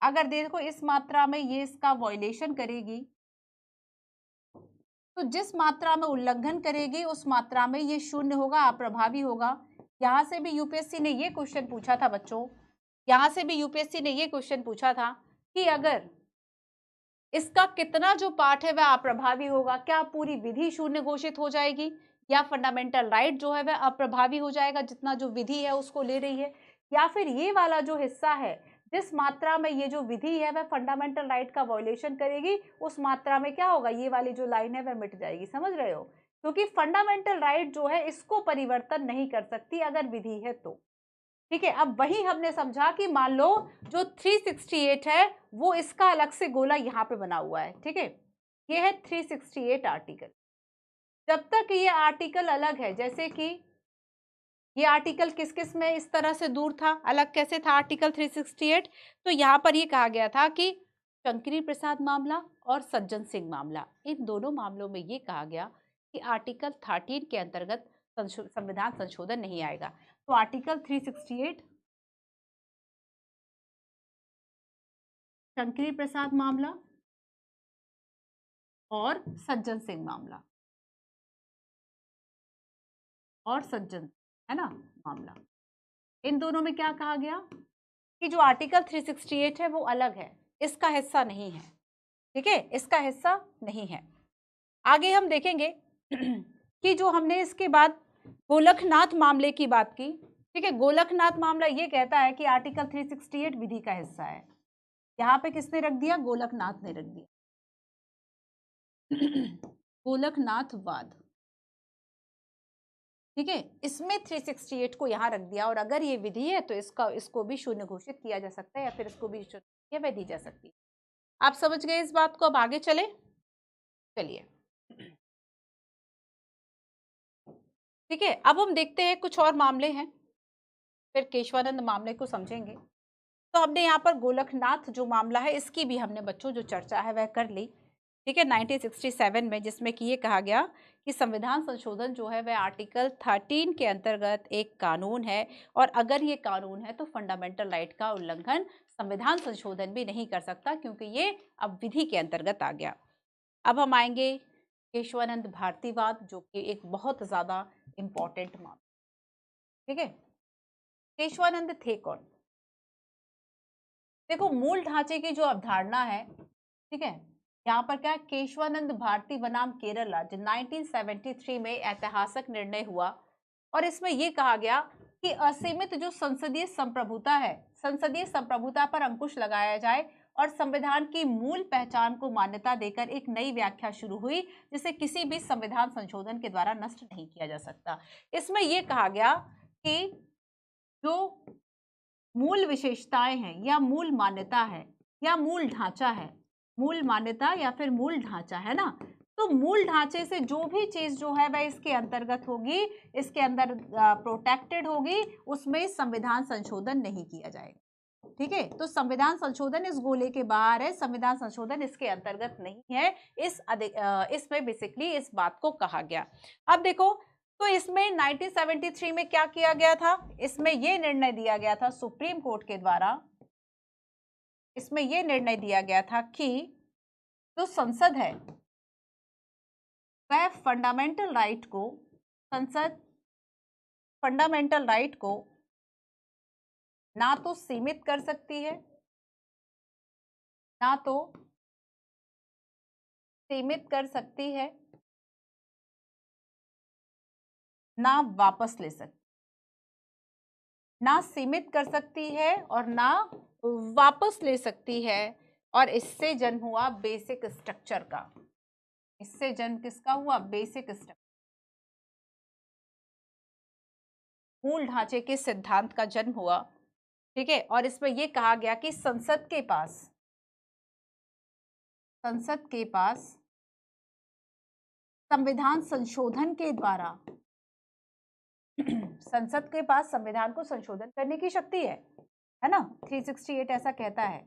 A: अगर देखो इस मात्रा में ये इसका वॉयलेशन करेगी, तो जिस मात्रा में उल्लंघन करेगी उस मात्रा में ये शून्य होगा, अप्रभावी होगा। यहां से भी यूपीएससी ने ये क्वेश्चन पूछा था बच्चों, यहां से भी यूपीएससी ने ये क्वेश्चन पूछा था कि अगर इसका कितना जो पार्ट है वह अप्रभावी होगा, क्या पूरी विधि शून्य घोषित हो जाएगी या फंडामेंटल राइट जो है वह अप्रभावी हो जाएगा, जितना जो विधि है उसको ले रही है, या फिर ये वाला जो हिस्सा है जिस मात्रा में ये जो विधि है वह फंडामेंटल राइट का वायलेशन करेगी, उस मात्रा में क्या होगा, ये वाली जो लाइन है वह मिट जाएगी। समझ रहे हो? क्योंकि फंडामेंटल राइट जो है इसको परिवर्तन नहीं कर सकती अगर विधि है तो। ठीक है, अब वही हमने समझा कि मान लो जो 368 है वो इसका अलग से गोला यहाँ पे बना हुआ है। ठीक है, ये है 368 आर्टिकल। जब तक ये आर्टिकल अलग है, जैसे कि ये आर्टिकल किस किस में इस तरह से दूर था, अलग कैसे था आर्टिकल 368, तो यहाँ पर ये कहा गया था कि शंकरी प्रसाद मामला और सज्जन सिंह मामला, इन दोनों मामलों में ये कहा गया कि आर्टिकल 13 के अंतर्गत संविधान संशोधन नहीं आएगा। तो आर्टिकल 368 शंकरी प्रसाद मामला और सज्जन सिंह मामला, और सज्जन है ना मामला, इन दोनों में क्या कहा गया कि जो आर्टिकल 368 है वो अलग है, इसका हिस्सा नहीं है। ठीक है, इसका हिस्सा नहीं है। आगे हम देखेंगे कि जो हमने इसके बाद गोलखनाथ मामले की बात की। ठीक है, गोलखनाथ मामला ये कहता है कि आर्टिकल 368 विधि का हिस्सा है। यहाँ पे किसने रख दिया? गोलखनाथ ने रख दिया। गोलखनाथ वाद, ठीक है, इसमें 368 को यहाँ रख दिया, और अगर ये विधि है तो इसको भी शून्य घोषित किया जा सकता है या फिर इसको भी शून्य दी जा सकती है। आप समझ गए इस बात को? अब आगे चले, चलिए। ठीक है, अब हम देखते हैं कुछ और मामले हैं, फिर केशवानंद मामले को समझेंगे। तो हमने यहाँ पर गोलखनाथ जो मामला है इसकी भी हमने बच्चों जो चर्चा है वह कर ली। ठीक है, 1967 में, जिसमें कि ये कहा गया कि संविधान संशोधन जो है वह आर्टिकल 13 के अंतर्गत एक कानून है, और अगर ये कानून है तो फंडामेंटल राइट का उल्लंघन संविधान संशोधन भी नहीं कर सकता, क्योंकि ये अब विधि के अंतर्गत आ गया। अब हम आएंगे केशवानंद भारतीवाद, जो कि एक बहुत ज्यादा इंपॉर्टेंट मामला। ठीक है, केशवानंद थे कौन? देखो, मूल ढांचे की जो अवधारणा है, ठीक है, यहाँ पर क्या, केशवानंद भारती बनाम केरला, जो 1973 में ऐतिहासिक निर्णय हुआ, और इसमें यह कहा गया कि असीमित जो संसदीय संप्रभुता है, संसदीय संप्रभुता पर अंकुश लगाया जाए और संविधान की मूल पहचान को मान्यता देकर एक नई व्याख्या शुरू हुई, जिसे किसी भी संविधान संशोधन के द्वारा नष्ट नहीं किया जा सकता। इसमें यह कहा गया कि जो मूल विशेषताएं हैं या मूल मान्यता है या मूल ढांचा है, मूल मान्यता या फिर मूल ढांचा है ना, तो मूल ढांचे से जो भी चीज जो है वह इसके अंतर्गत होगी, इसके अंदर प्रोटेक्टेड होगी, उसमें संविधान संशोधन नहीं किया जाएगा। ठीक है, तो संविधान संशोधन इस गोले के बाहर है, संविधान संशोधन इसके अंतर्गत नहीं है। इसमें बेसिकली इस बात को कहा गया। अब देखो, तो इसमें 1973 में क्या किया गया था? इसमें यह निर्णय दिया गया था सुप्रीम कोर्ट के द्वारा, इसमें यह निर्णय दिया गया था कि जो संसद है वह फंडामेंटल राइट को, संसद फंडामेंटल राइट को ना तो सीमित कर सकती है, ना तो सीमित कर सकती है, ना वापस ले सकती, ना सीमित कर सकती है और ना वापस ले सकती है, और इससे जन्म हुआ बेसिक स्ट्रक्चर का। इससे जन्म किसका हुआ? बेसिक स्ट्रक्चर, मूल ढांचे के सिद्धांत का जन्म हुआ। ठीक है, और इसमें यह कहा गया कि संसद के पास संविधान संशोधन के द्वारा संसद के पास संविधान को संशोधन करने की शक्ति है ना, 368 ऐसा कहता है।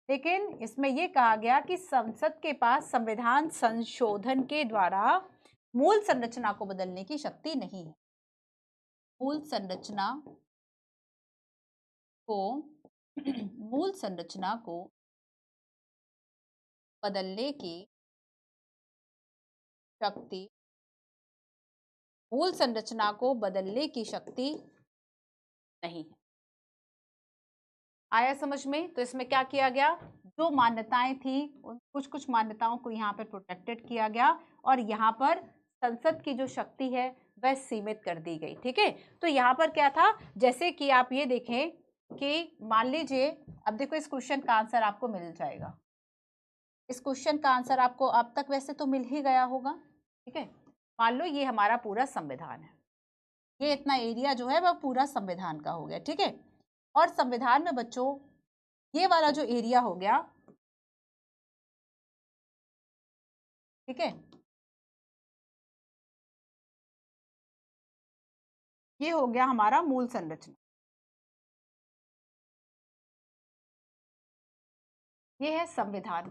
A: लेकिन इसमें यह कहा गया कि संसद के पास संविधान संशोधन के द्वारा मूल संरचना को बदलने की शक्ति नहीं है। मूल संरचना को बदलने की शक्ति, मूल संरचना को बदलने की शक्ति नहीं है। आया समझ में? तो इसमें क्या किया गया, जो मान्यताएं थी उन कुछ मान्यताओं को यहाँ पर प्रोटेक्टेड किया गया, और यहाँ पर संसद की जो शक्ति है वह सीमित कर दी गई। ठीक है, तो यहाँ पर क्या था, जैसे कि आप ये देखें कि मान लीजिए, अब देखो इस क्वेश्चन का आंसर आपको मिल जाएगा। इस क्वेश्चन का आंसर आपको अब तक वैसे तो मिल ही गया होगा। ठीक है, मान लो ये हमारा पूरा संविधान है, ये इतना एरिया जो है वह पूरा संविधान का हो गया। ठीक है, और संविधान में बच्चों ये वाला जो एरिया हो गया, ठीक है, ये हो गया हमारा मूल संरचना। ये है संविधान।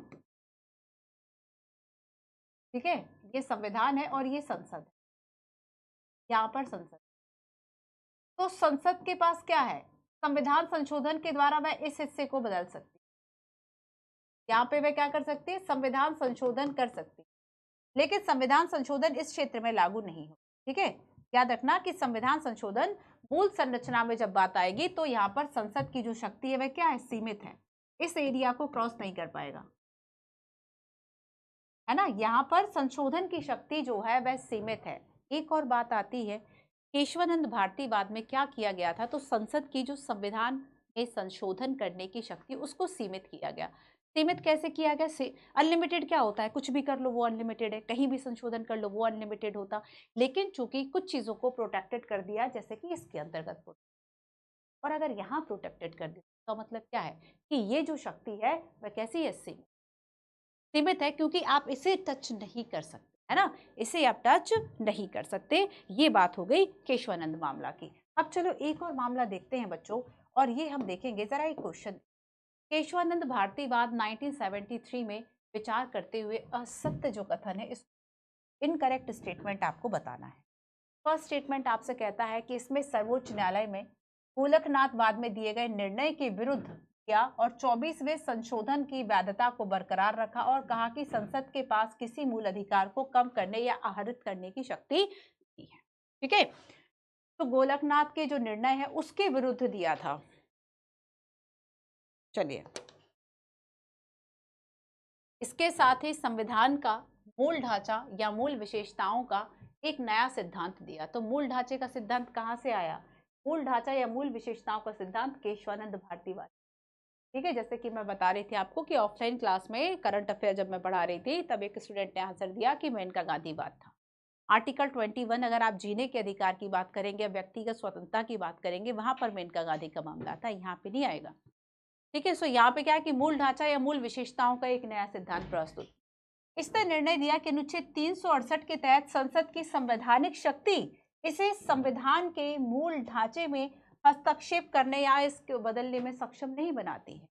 A: ठीक है, ये संविधान है और ये संसद है, यहाँ पर संसद। तो संसद के पास क्या है, संविधान संशोधन के द्वारा वह इस हिस्से को बदल सकती है। यहाँ पे वह क्या कर सकती है, संविधान संशोधन कर सकती है, लेकिन संविधान संशोधन इस क्षेत्र में लागू नहीं हो। ठीक है, याद रखना कि संविधान संशोधन मूल संरचना में जब बात आएगी तो यहाँ पर संसद की जो शक्ति है वह क्या है, सीमित है, इस एरिया को क्रॉस नहीं कर पाएगा, है ना। यहाँ पर संशोधन की शक्ति जो है वह सीमित है। एक और बात आती है, केशवानंद भारतीवाद में क्या किया गया था, तो संसद की जो संविधान में संशोधन करने की शक्ति उसको सीमित किया गया। सीमित कैसे किया गया, से अनलिमिटेड क्या होता है, कुछ भी कर लो वो अनलिमिटेड है, कहीं भी संशोधन कर लो वो अनलिमिटेड होता, लेकिन चूंकि कुछ चीजों को प्रोटेक्टेड कर दिया, जैसे कि इसके अंतर्गत, और अगर यहाँ प्रोटेक्टेड कर दिया तो मतलब क्या है कि ये जो शक्ति है वह कैसी है, सीमित है, क्योंकि आप इसे टच नहीं कर सकते, है ना, इसे आप टच नहीं कर सकते। ये बात हो गई केशवानंद मामला की। अब चलो एक और मामला देखते हैं बच्चों, और ये हम देखेंगे जरा एक क्वेश्चन। केशवानंद भारतीवाद 1973 में विचार करते हुए असत्य जो कथन है, इस इनकरेक्ट स्टेटमेंट आपको बताना है। फर्स्ट स्टेटमेंट आपसे कहता है कि इसमें सर्वोच्च न्यायालय में गोलकनाथवाद में दिए गए निर्णय के विरुद्ध किया और 24वें संशोधन की वैधता को बरकरार रखा, और कहा कि संसद के पास किसी मूल अधिकार को कम करने या आहरित करने की शक्ति नहीं है। ठीक है, तो गोलकनाथ के जो निर्णय है उसके विरुद्ध दिया था। चलिए, इसके साथ ही संविधान का मूल ढांचा या मूल विशेषताओं का एक नया सिद्धांत दिया। तो मूल ढांचे का सिद्धांत कहाँ से आया, मूल ढांचा या मूल विशेषताओं का सिद्धांत केशवानंद भारतीवाद। ठीक है, जैसे कि मैं बता रही थी आपको कि ऑफलाइन क्लास में करंट अफेयर जब मैं पढ़ा रही थी तब एक स्टूडेंट ने आंसर दिया कि मेनका गांधीवाद था। आर्टिकल 21 अगर आप जीने के अधिकार की बात करेंगे, व्यक्तिगत स्वतंत्रता की बात करेंगे, वहां पर मेनका गांधी का मामला था, यहाँ पे नहीं आएगा। ठीक है, सो यहाँ पे क्या है कि मूल ढांचा या मूल विशेषताओं का एक नया सिद्धांत प्रस्तुत। इसने निर्णय दिया कि अनुच्छेद 368 के तहत संसद की संवैधानिक शक्ति इसे संविधान के मूल ढांचे में हस्तक्षेप करने या इसको बदलने में सक्षम नहीं बनाती है।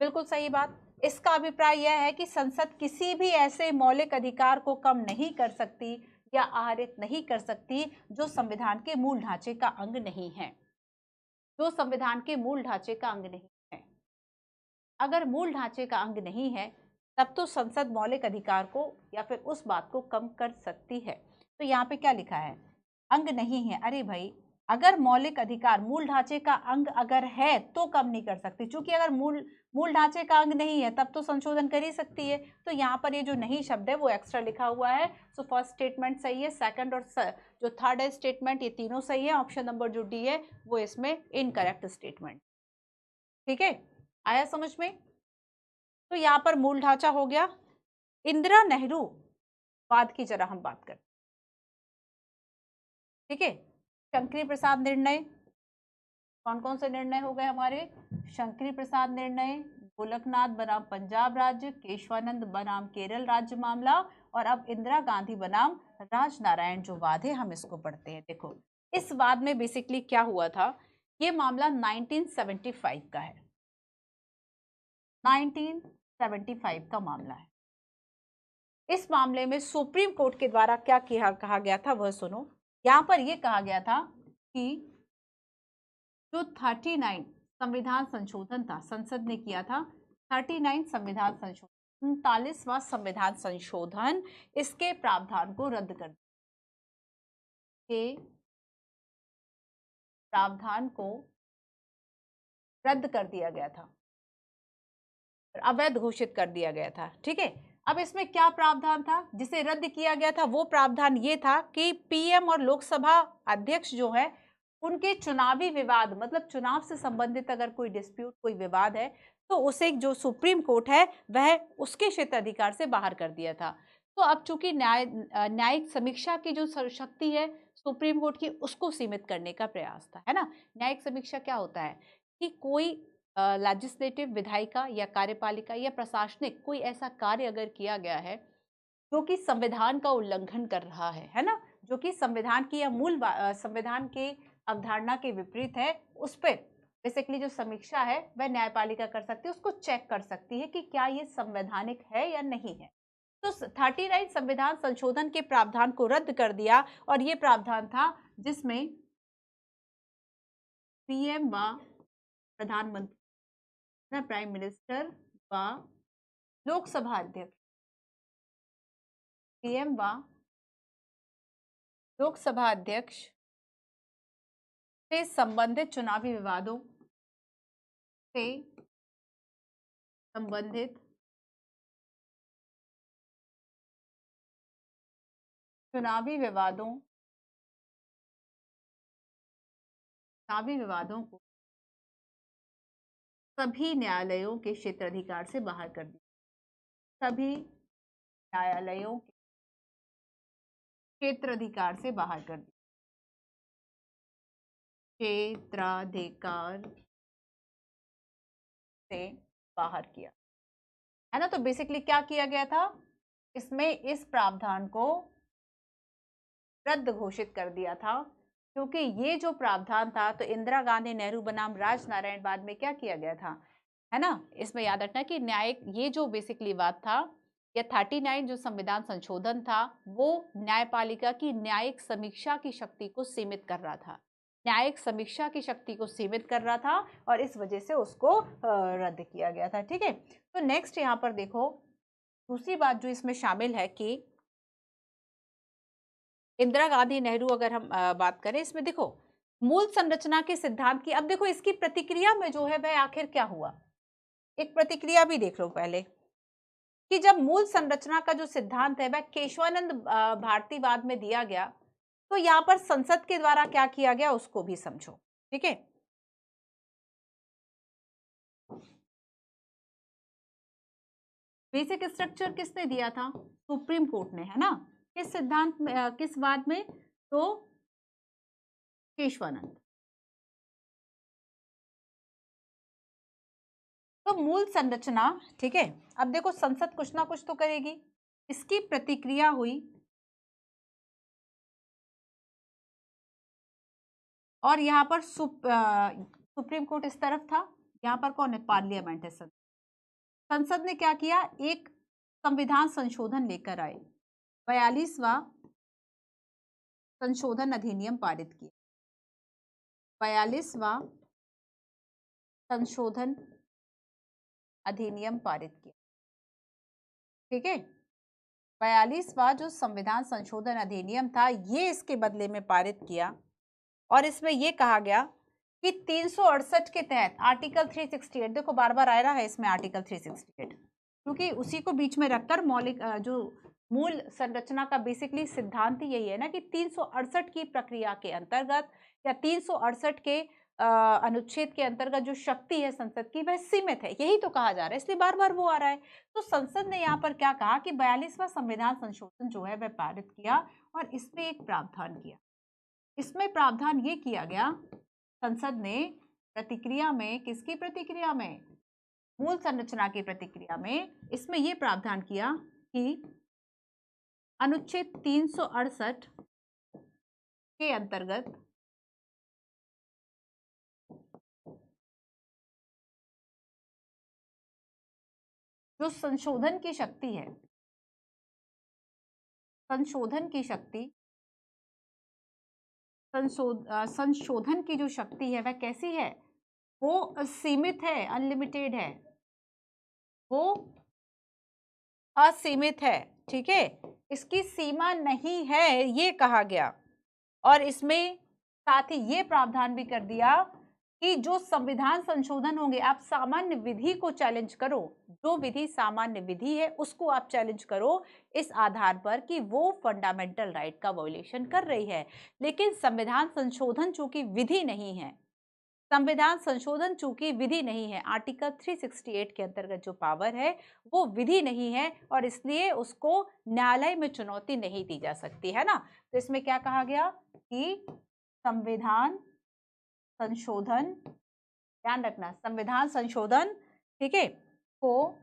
A: बिल्कुल सही बात। इसका अभिप्राय यह है कि संसद किसी भी ऐसे मौलिक अधिकार को कम नहीं कर सकती या आहरित नहीं कर सकती जो संविधान के मूल ढांचे का अंग नहीं है, जो संविधान के मूल ढांचे का अंग नहीं है। अगर मूल ढांचे का अंग नहीं है तब तो संसद मौलिक अधिकार को या फिर उस बात को कम कर सकती है। तो यहाँ पे क्या लिखा है, अंग नहीं है। अरे भाई, अगर मौलिक अधिकार मूल ढांचे का अंग अगर है तो कम नहीं कर सकती, क्योंकि अगर मूल ढांचे का अंग नहीं है तब तो संशोधन कर ही सकती है। तो यहाँ पर ये जो नहीं शब्द है वो एक्स्ट्रा लिखा हुआ है। सो फर्स्ट स्टेटमेंट सही है, सेकंड और जो थर्ड है स्टेटमेंट, ये तीनों सही है। ऑप्शन नंबर जो डी है वो इसमें इनकरेक्ट स्टेटमेंट। ठीक है, आया समझ में? तो यहाँ पर मूल ढांचा हो गया। इंदिरा नेहरू वाद की जरा हम बात करें, ठीक है। शंकरी प्रसाद निर्णय, कौन कौन से निर्णय हो गए हमारे? शंकरी प्रसाद निर्णय, गोलकनाथ बनाम पंजाब राज्य, केशवानंद बनाम केरल राज्य मामला, और अब इंदिरा गांधी बनाम राजनारायण जो वाद है हम इसको पढ़ते हैं। देखो इस वाद में बेसिकली क्या हुआ था, ये मामला 1975 का है, 1975 का मामला है। इस मामले में सुप्रीम कोर्ट के द्वारा क्या कहा गया था वह सुनो। यहां पर यह कहा गया था कि जो 39 संविधान संशोधन था, संसद ने किया था 39 संविधान संशोधन, 39वां संविधान संशोधन, इसके प्रावधान को रद्द कर के प्रावधान को रद्द कर दिया गया था, अवैध घोषित कर दिया गया था, ठीक है। अब इसमें क्या प्रावधान था जिसे रद्द किया गया था? वो प्रावधान ये था कि पीएम और लोकसभा अध्यक्ष जो है उनके चुनावी विवाद, मतलब चुनाव से संबंधित अगर कोई डिस्प्यूट, कोई विवाद है, तो उसे जो सुप्रीम कोर्ट है वह उसके क्षेत्राधिकार से बाहर कर दिया था। तो अब चूंकि न्यायिक समीक्षा की जो शक्ति है सुप्रीम कोर्ट की, उसको सीमित करने का प्रयास था, है ना। न्यायिक समीक्षा क्या होता है कि कोई लेजिस्लेटिव, विधायिका या कार्यपालिका या प्रशासनिक कोई ऐसा कार्य अगर किया गया है जो कि संविधान का उल्लंघन कर रहा है ना, जो कि संविधान की या मूल संविधान के अवधारणा के विपरीत है, उस पर बेसिकली जो समीक्षा है वह न्यायपालिका कर सकती है, उसको चेक कर सकती है कि क्या ये संवैधानिक है या नहीं है। तो 39 संविधान संशोधन के प्रावधान को रद्द कर दिया, और ये प्रावधान था जिसमें पीएम व प्रधानमंत्री, प्राइम मिनिस्टर व लोकसभा अध्यक्ष, पीएम व लोकसभा अध्यक्ष से संबंधित चुनावी विवादों से संबंधित चुनावी विवादों को सभी न्यायालयों के क्षेत्राधिकार से बाहर कर दिया, सभी न्यायालयों के क्षेत्राधिकार से बाहर कर दिया, क्षेत्राधिकार से बाहर किया, है ना। तो बेसिकली क्या किया गया था, इसमें इस प्रावधान को रद्द घोषित कर दिया था, क्योंकि ये जो प्रावधान था तो इंदिरा गांधी नेहरू बनाम राजनारायण बाद में क्या किया गया था, है ना। इसमें याद रखना कि न्यायिक, ये जो बेसिकली बात था, या 39 जो संविधान संशोधन था वो न्यायपालिका की न्यायिक समीक्षा की शक्ति को सीमित कर रहा था, न्यायिक समीक्षा की शक्ति को सीमित कर रहा था, और इस वजह से उसको रद्द किया गया था, ठीक है। तो नेक्स्ट यहाँ पर देखो, दूसरी बात जो इसमें शामिल है कि इंदिरा गांधी नेहरू, अगर हम बात करें इसमें, देखो मूल संरचना के सिद्धांत की, अब देखो इसकी प्रतिक्रिया में जो है वह आखिर क्या हुआ, एक प्रतिक्रिया भी देख लो पहले, कि जब मूल संरचना का जो सिद्धांत है वह केशवानंद भारतीवाद में दिया गया, तो यहाँ पर संसद के द्वारा क्या किया गया उसको भी समझो, ठीक है। बेसिक स्ट्रक्चर किसने दिया था? सुप्रीम कोर्ट ने, है ना। किस सिद्धांत में, किस वाद में? तो केशवानंद। तो मूल संरचना, ठीक है। अब देखो संसद कुछ ना कुछ तो करेगी, इसकी प्रतिक्रिया हुई, और यहाँ पर सुप्रीम कोर्ट इस तरफ था, यहाँ पर कौन है? पार्लियामेंट है, संसद ने क्या किया, एक संविधान संशोधन लेकर आए, 42वां संशोधन अधिनियम पारित किया, 42वां संशोधन अधिनियम पारित किया, ठीक है। 42वां जो संविधान संशोधन अधिनियम था ये इसके बदले में पारित किया, और इसमें यह कहा गया कि 368 के तहत आर्टिकल 368, देखो बार बार आ रहा है इसमें आर्टिकल 368, क्योंकि उसी को बीच में रखकर मौलिक जो मूल संरचना का बेसिकली सिद्धांत ही यही है ना, कि 368 की प्रक्रिया के अंतर्गत या 368 के अनुच्छेद के अंतर्गत जो शक्ति है संसद की वह सीमित है, यही तो कहा जा रहा है, इसलिए बार बार वो आ रहा है। तो संसद ने यहाँ पर क्या कहा कि 42वां संविधान संशोधन जो है वह पारित किया और इसमें एक प्रावधान किया। इसमें प्रावधान ये किया गया, संसद ने प्रतिक्रिया में, किसकी प्रतिक्रिया में, मूल संरचना की प्रतिक्रिया में, इसमें यह प्रावधान किया कि अनुच्छेद 368 के अंतर्गत जो संशोधन की शक्ति है, संशोधन की शक्ति, संशोधन की जो शक्ति है वह कैसी है, वो सीमित है, अनलिमिटेड है, वो असीमित है, ठीक है, इसकी सीमा नहीं है, ये कहा गया। और इसमें साथ ही ये प्रावधान भी कर दिया कि जो संविधान संशोधन होंगे, आप सामान्य विधि को चैलेंज करो, जो विधि सामान्य विधि है उसको आप चैलेंज करो इस आधार पर कि वो फंडामेंटल राइट का वायलेशन कर रही है। लेकिन संविधान संशोधन चूंकि विधि नहीं है, संविधान संशोधन चूंकि विधि नहीं है, आर्टिकल 368 के अंतर्गत जो पावर है वो विधि नहीं है और इसलिए उसको न्यायालय में चुनौती नहीं दी जा सकती है ना। तो इसमें क्या कहा गया कि संविधान संशोधन, ध्यान रखना, संविधान संशोधन, ठीक है, को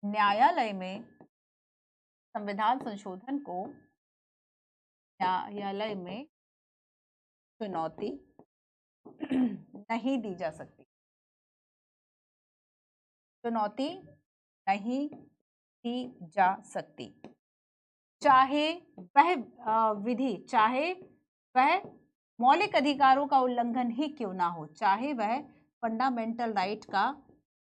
A: न्यायालय में, संविधान संशोधन को न्यायालय में चुनौती नहीं दी जा सकती, चुनौती नहीं दी जा सकती, चाहे वह विधि, चाहे वह मौलिक अधिकारों का उल्लंघन ही क्यों ना हो, चाहे वह फंडामेंटल राइट का,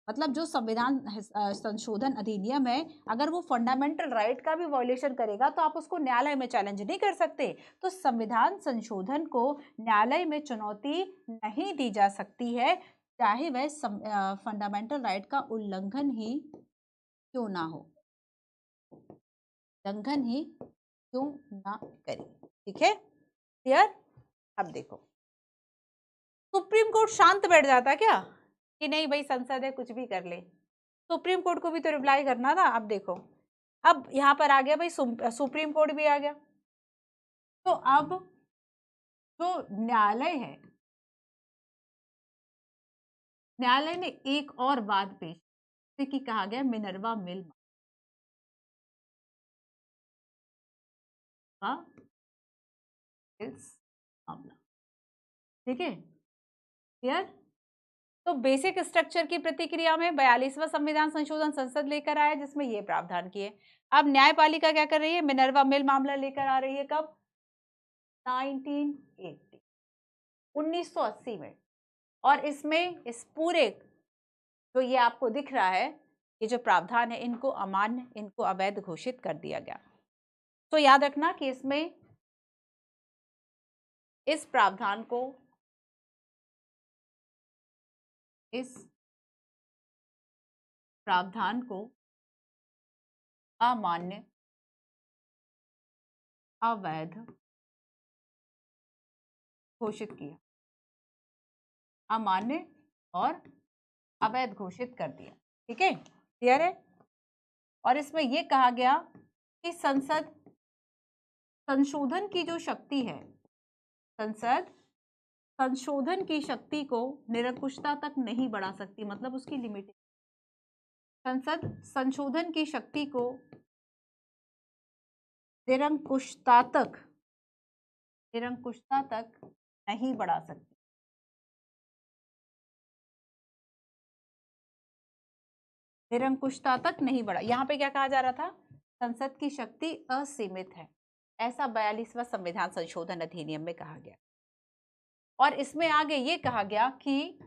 A: मतलब जो संविधान संशोधन अधिनियम है, अगर वो फंडामेंटल राइट का भी वायलेशन करेगा तो आप उसको न्यायालय में चैलेंज नहीं कर सकते। तो संविधान संशोधन को न्यायालय में चुनौती नहीं दी जा सकती है, चाहे वह फंडामेंटल राइट का उल्लंघन ही क्यों ना हो, उल्लंघन ही क्यों ना करे, ठीक है, क्लियर। अब देखो, सुप्रीम कोर्ट शांत बैठ जाता क्या कि नहीं भाई संसद है कुछ भी कर ले, सुप्रीम कोर्ट को भी तो रिप्लाई करना था। अब देखो, अब यहां पर आ गया भाई सुप्रीम कोर्ट भी आ गया, तो अब जो न्यायालय है, न्यायालय ने एक और बात पेश की, कहा गया मिनर्वा मिल का मामला, ठीक है, क्लियर। तो बेसिक स्ट्रक्चर की प्रतिक्रिया में 42वां संविधान संशोधन संसद लेकर आया जिसमें ये प्रावधान किए। अब न्यायपालिका क्या कर रही है, मिनर्वा मिल मामला लेकर आ रही है, कब, 1980, 1980 में। और इसमें इस पूरे जो ये आपको दिख रहा है, ये जो प्रावधान है, इनको अमान्य, इनको अवैध घोषित कर दिया गया। तो याद रखना कि इसमें इस प्रावधान को, इस प्रावधान को अमान्य, अवैध घोषित किया, अमान्य और अवैध घोषित कर दिया, ठीक है, क्लियर है। और इसमें यह कहा गया कि संसद संशोधन की जो शक्ति है, संसद संशोधन की शक्ति को निरंकुशता तक नहीं बढ़ा सकती, मतलब उसकी लिमिट, संसद संशोधन की शक्ति को निरंकुशता तक नहीं बढ़ा सकती, निरंकुशता तक नहीं बढ़ा। यहां पे क्या कहा जा रहा था, संसद की शक्ति असीमित है, ऐसा 42वां संविधान संशोधन अधिनियम में कहा गया। और इसमें आगे ये कहा गया कि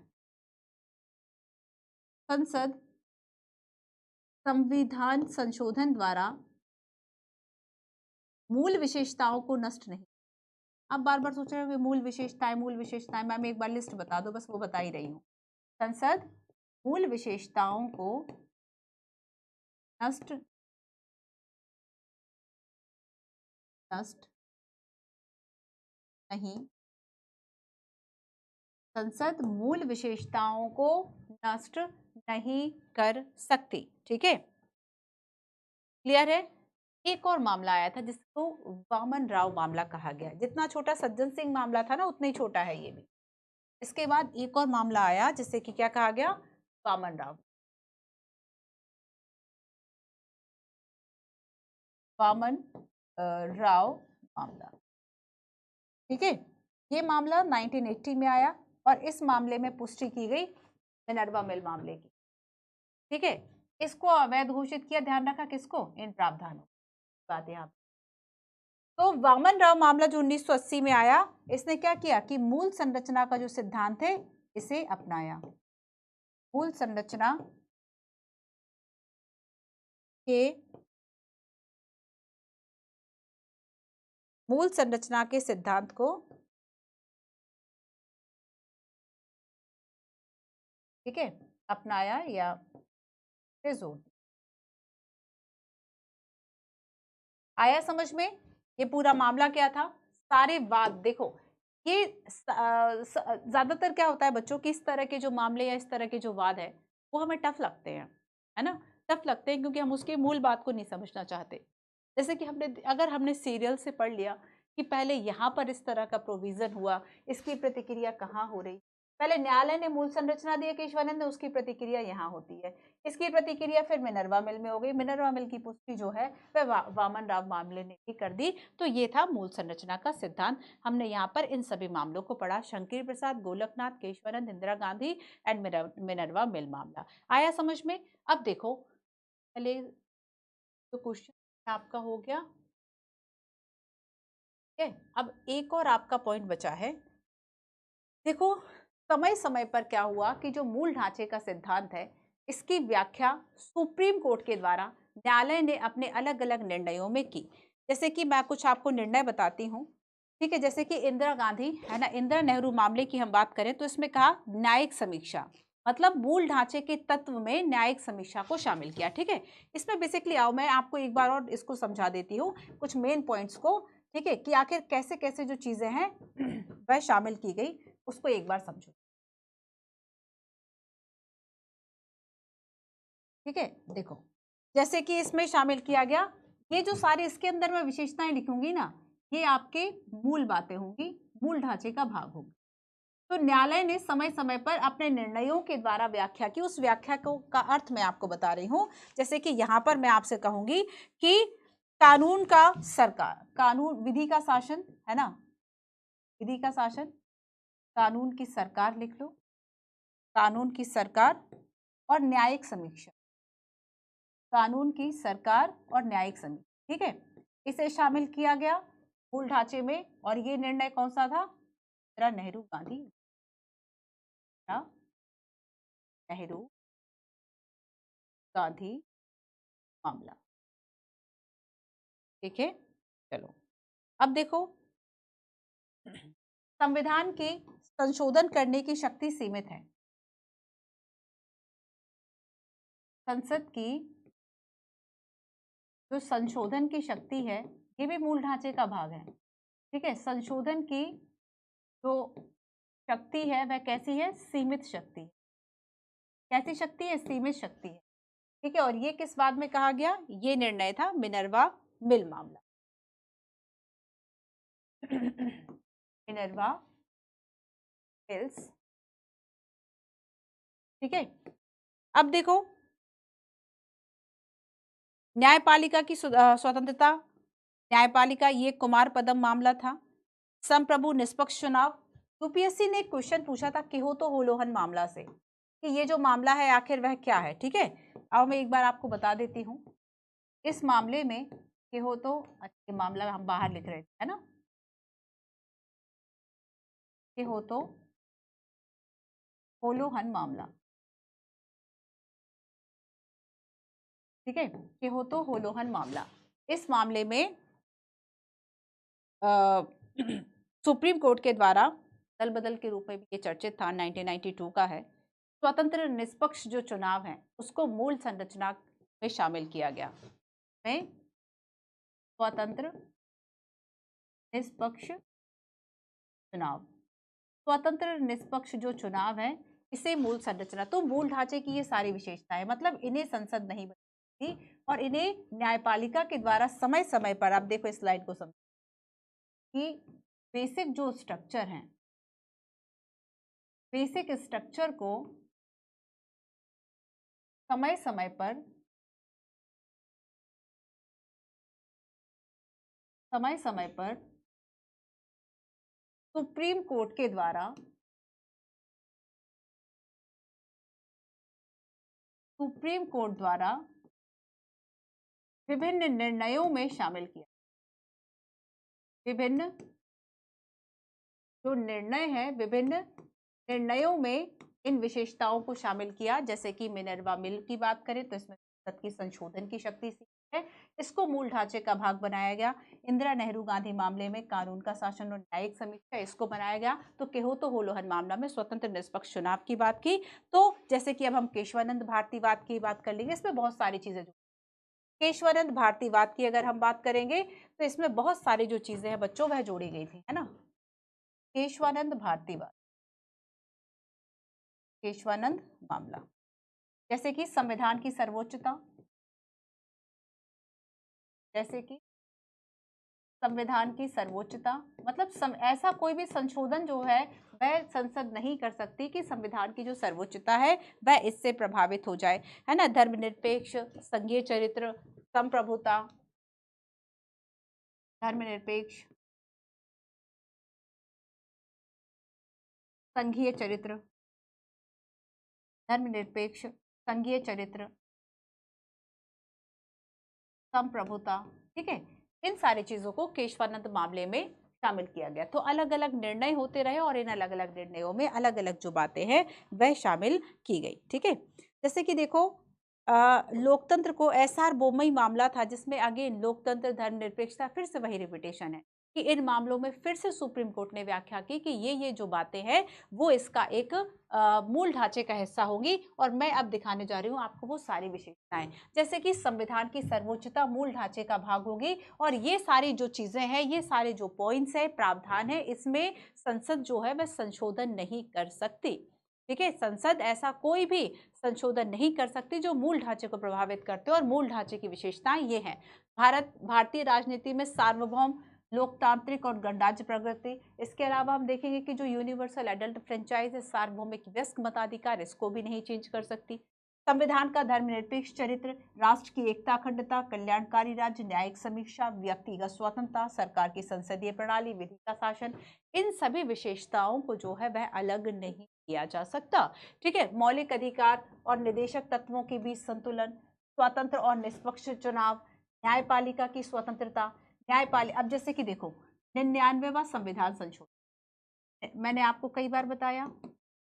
A: संसद संविधान संशोधन द्वारा मूल विशेषताओं को नष्ट नहीं, आप बार बार सोच रहे हो मूल विशेषताएं, मैम एक बार लिस्ट बता दो, बस वो बता ही रही हूँ। संसद मूल विशेषताओं को नष्ट नहीं संसद मूल विशेषताओं को नष्ट नहीं कर सकती। ठीक है, क्लियर है। एक और मामला आया था जिसको वामन राव मामला कहा गया। जितना छोटा सज्जन सिंह मामला था ना, उतना ही छोटा है ये भी। इसके बाद एक और मामला आया जिससे कि क्या कहा गया, वामन राव, वामन राव मामला। ठीक है, ये मामला 1980 में आया और इस मामले में पुष्टि की गई मिनर्वा मिल मामले की। ठीक है, इसको अवैध घोषित किया, ध्यान रखा किसको, इन प्रावधानों बात यहाँ। तो वामन राव मामला जो 1980 में आया, इसने क्या किया कि मूल संरचना का जो सिद्धांत है इसे अपनाया। मूल संरचना के सिद्धांत को, ठीक है, अपनाया या जोर आया समझ में। ये पूरा मामला क्या था, सारे वाद देखो, ये ज्यादातर क्या होता है बच्चों की, इस तरह के जो मामले या इस तरह के जो वाद है वो हमें टफ लगते हैं, है ना, टफ लगते हैं क्योंकि हम उसके मूल बात को नहीं समझना चाहते। जैसे कि अगर हमने सीरियल से पढ़ लिया कि पहले यहाँ पर इस तरह का प्रोविजन हुआ, इसकी प्रतिक्रिया कहाँ हो रही, पहले न्यायालय ने मूल संरचना दी केशवानंद ने, उसकी प्रतिक्रिया यहाँ होती है, इसकी प्रतिक्रिया फिर मिनर्वा मिल में हो गई, मिनर्वा मिल की पुष्टि जो है वह वामन राव मामले ने भी कर दी। तो ये था मूल संरचना का सिद्धांत। हमने यहाँ पर इन सभी मामलों को पढ़ा, शंकर प्रसाद, गोलकनाथ, केशवानंद, इंदिरा गांधी एंड मिनर्वा मिल मामला। आया समझ में। अब देखो पहले तो क्वेश्चन आपका हो गया, ठीक है। अब एक और आपका पॉइंट बचा है। देखो समय समय पर क्या हुआ कि जो मूल ढांचे का सिद्धांत है इसकी व्याख्या सुप्रीम कोर्ट के द्वारा न्यायालय ने अपने अलग अलग निर्णयों में की। जैसे कि मैं कुछ आपको निर्णय बताती हूँ, ठीक है। जैसे कि इंदिरा गांधी है ना, इंदिरा नेहरू मामले की हम बात करें तो इसमें कहा न्यायिक समीक्षा, मतलब मूल ढांचे के तत्व में न्यायिक समीक्षा को शामिल किया। ठीक है, इसमें बेसिकली आओ मैं आपको एक बार और इसको समझा देती हूँ कुछ मेन पॉइंट्स को, ठीक है, कि आखिर कैसे कैसे जो चीजें हैं वह शामिल की गई, उसको एक बार समझो। ठीक है, देखो जैसे कि इसमें शामिल किया गया, ये जो सारे इसके अंदर मैं विशेषताएं लिखूंगी ना, ये आपके मूल बातें होंगी, मूल ढांचे का भाग होगा। तो न्यायालय ने समय समय पर अपने निर्णयों के द्वारा व्याख्या की, उस व्याख्या को का अर्थ मैं आपको बता रही हूं। जैसे कि यहां पर मैं आपसे कहूंगी कि कानून का सरकार, कानून विधि का शासन है ना, विधि का शासन, कानून की सरकार लिख लो, कानून की सरकार और न्यायिक समीक्षा, कानून की सरकार और न्यायिक समिति। ठीक है, इसे शामिल किया गया मूल ढांचे में। और ये निर्णय कौन सा था, नेहरू गांधी, नेहरू गांधी मामला। ठीक है, चलो अब देखो संविधान के संशोधन करने की शक्ति सीमित है। संसद की जो संशोधन की शक्ति है ये भी मूल ढांचे का भाग है। ठीक है, संशोधन की जो शक्ति है वह कैसी है, सीमित शक्ति। कैसी शक्ति है, सीमित शक्ति है। ठीक है, और ये किस बात में कहा गया, ये निर्णय था मिनर्वा मिल मामला। Minerva mills. ठीक है, अब देखो न्यायपालिका की स्वतंत्रता, न्यायपालिका ये कुमार पदम मामला था। संप्रभु निष्पक्ष चुनाव, यूपीएससी ने एक क्वेश्चन पूछा था किहोतो होलोहन मामला से कि ये जो मामला है आखिर वह क्या है। ठीक है, अब मैं एक बार आपको बता देती हूँ। इस मामले में किहोतो, अच्छा मामला हम बाहर लिख रहे थे है ना, किहोतो होलोहन मामला। ठीक है, किहोतो होलोहन मामला, इस मामले में सुप्रीम कोर्ट के द्वारा दल बदल के रूप में भी ये चर्चित था, 1992 का है। स्वतंत्र निष्पक्ष जो चुनाव है उसको मूल संरचना में शामिल किया गया, में स्वतंत्र निष्पक्ष चुनाव। स्वतंत्र निष्पक्ष जो चुनाव है इसे मूल संरचना। तो मूल ढांचे की ये सारी विशेषताएं, मतलब इन्हें संसद नहीं बनती और इन्हें न्यायपालिका के द्वारा समय समय पर, आप देखो इस स्लाइड को समझ कि बेसिक जो स्ट्रक्चर है, बेसिक स्ट्रक्चर को समय समय पर सुप्रीम कोर्ट के द्वारा विभिन्न निर्णयों में शामिल किया। विभिन्न जो निर्णय है, विभिन्न निर्णयों में इन विशेषताओं को शामिल किया। जैसे कि मिनर्वा मिल की बात करें तो इसमें संसद की संशोधन की शक्ति है, इसको मूल ढांचे का भाग बनाया गया। इंदिरा नेहरू गांधी मामले में कानून का शासन और न्यायिक समीक्षा, इसको बनाया गया। तो केहोतो होलोहन मामला में स्वतंत्र निष्पक्ष चुनाव की बात की। तो जैसे कि अब हम केशवानंद भारतीवाद की बात कर लेंगे, इसमें बहुत सारी चीजें। केशवानंद भारतीवाद की अगर हम बात करेंगे तो इसमें बहुत सारी जो चीजें हैं बच्चों वह जोड़ी गई थी, है ना। केशवानंद भारतीवाद, केशवानंद मामला, जैसे कि संविधान की सर्वोच्चता, जैसे कि संविधान की सर्वोच्चता, मतलब ऐसा कोई भी संशोधन जो है वह संसद नहीं कर सकती कि संविधान की जो सर्वोच्चता है वह इससे प्रभावित हो जाए, है ना। धर्मनिरपेक्ष, संघीय चरित्र, संप्रभुता, धर्मनिरपेक्ष, संघीय चरित्र, धर्मनिरपेक्ष, संघीय चरित्र, संप्रभुता, ठीक है। इन सारी चीजों को केशवानंद मामले में शामिल किया गया। तो अलग अलग निर्णय होते रहे और इन अलग अलग निर्णयों में अलग अलग जो बातें हैं वह शामिल की गई, ठीक है। जैसे कि देखो लोकतंत्र को एसआर बोमई मामला था जिसमें अगेन लोकतंत्र, धर्मनिरपेक्षता, फिर से वही रिपीटेशन है कि इन मामलों में फिर से सुप्रीम कोर्ट ने व्याख्या की कि ये जो बातें हैं वो इसका एक मूल ढांचे का हिस्सा होगी। और मैं अब दिखाने जा रही हूँ आपको वो सारी विशेषताएं, जैसे कि संविधान की सर्वोच्चता मूल ढांचे का भाग होगी। और ये सारी जो चीजें हैं, ये सारे जो पॉइंट्स है, प्रावधान है, इसमें संसद जो है वह संशोधन नहीं कर सकती, ठीक है। संसद ऐसा कोई भी संशोधन नहीं कर सकती जो मूल ढांचे को प्रभावित करते हो। और मूल ढांचे की विशेषताएं ये हैं: भारतीय राजनीति में सार्वभौम, लोकतांत्रिक और गणराज्य प्रगति। इसके अलावा हम देखेंगे कि जो यूनिवर्सल एडल्ट फ्रेंचाइज है, सार्वभौमिक वयस्क मताधिकार, इसको भी नहीं चेंज कर सकती। संविधान का धर्मनिरपेक्ष चरित्र, राष्ट्र की एकता, अखंडता, कल्याणकारी राज्य, न्यायिक समीक्षा, व्यक्तिगत स्वतंत्रता, सरकार की संसदीय प्रणाली, विधि का शासन, इन सभी विशेषताओं को जो है वह अलग नहीं किया जा सकता, ठीक है। मौलिक अधिकार और निदेशक तत्वों के बीच संतुलन, स्वतंत्र और निष्पक्ष चुनाव, न्यायपालिका की स्वतंत्रता, अब जैसे कि देखो 99वां संविधान संशोधन, मैंने आपको कई बार बताया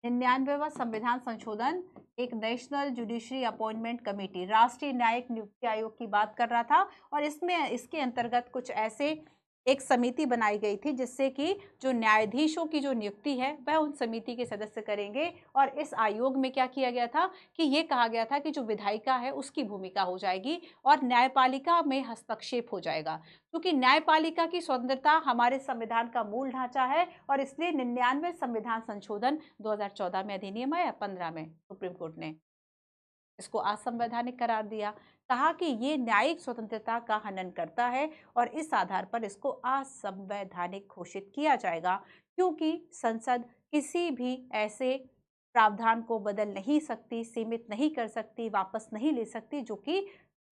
A: 99वां संविधान संशोधन एक नेशनल जुडिशरी अपॉइंटमेंट कमेटी, राष्ट्रीय न्यायिक नियुक्ति आयोग की बात कर रहा था। और इसमें इसके अंतर्गत कुछ ऐसे एक समिति बनाई गई थी जिससे कि जो न्यायाधीशों की जो नियुक्ति है वह उन समिति के सदस्य करेंगे। और इस आयोग में क्या किया गया था कि ये कहा गया था कि जो विधायिका है उसकी भूमिका हो जाएगी और न्यायपालिका में हस्तक्षेप हो जाएगा, क्योंकि न्यायपालिका की स्वतंत्रता हमारे संविधान का मूल ढांचा है। और इसलिए 99वें संविधान संशोधन 2014 में अधिनियम आया, 15 में सुप्रीम कोर्ट ने इसको असंवैधानिक करार दिया, कहा कि ये न्यायिक स्वतंत्रता का हनन करता है और इस आधार पर इसको असंवैधानिक घोषित किया जाएगा, क्योंकि संसद किसी भी ऐसे प्रावधान को बदल नहीं सकती, सीमित नहीं कर सकती, वापस नहीं ले सकती जो कि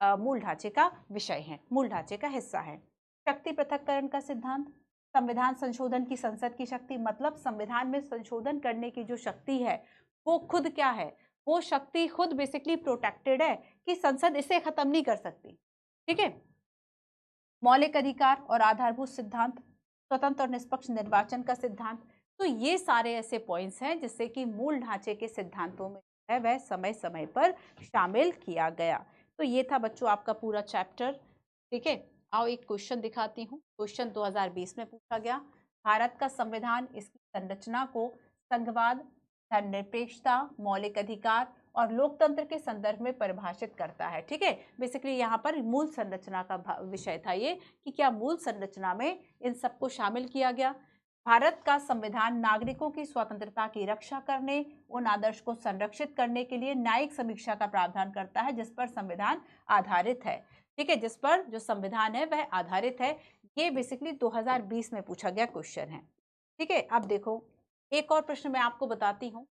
A: मूल ढांचे का विषय है, मूल ढांचे का हिस्सा है। शक्ति पृथक्करण का सिद्धांत, संविधान संशोधन की संसद की शक्ति, मतलब संविधान में संशोधन करने की जो शक्ति है वो खुद क्या है, वो शक्ति खुद बेसिकली प्रोटेक्टेड है कि संसद इसे खत्म नहीं कर सकती, ठीक है। मौलिक अधिकार और आधारभूत सिद्धांत, स्वतंत्र और निष्पक्ष निर्वाचन का सिद्धांत। तो ये सारे ऐसे पॉइंट्स हैं जिससे कि मूल ढांचे के सिद्धांतों में है वह समय समय पर शामिल किया गया। तो ये था बच्चों आपका पूरा चैप्टर, ठीक है। आओ एक क्वेश्चन दिखाती हूँ। क्वेश्चन 2020 में पूछा गया, भारत का संविधान इसकी संरचना को संघवाद, धर्मनिरपेक्षता, मौलिक अधिकार और लोकतंत्र के संदर्भ में परिभाषित करता है, ठीक है। बेसिकली यहाँ पर मूल संरचना का विषय था ये कि क्या मूल संरचना में इन सबको शामिल किया गया। भारत का संविधान नागरिकों की स्वतंत्रता की रक्षा करने, उन आदर्श को संरक्षित करने के लिए न्यायिक समीक्षा का प्रावधान करता है जिस पर संविधान आधारित है। ठीक है, जिस पर जो संविधान है वह आधारित है। ये बेसिकली 2020 में पूछा गया क्वेश्चन है। ठीक है, अब देखो एक और प्रश्न मैं आपको बताती हूँ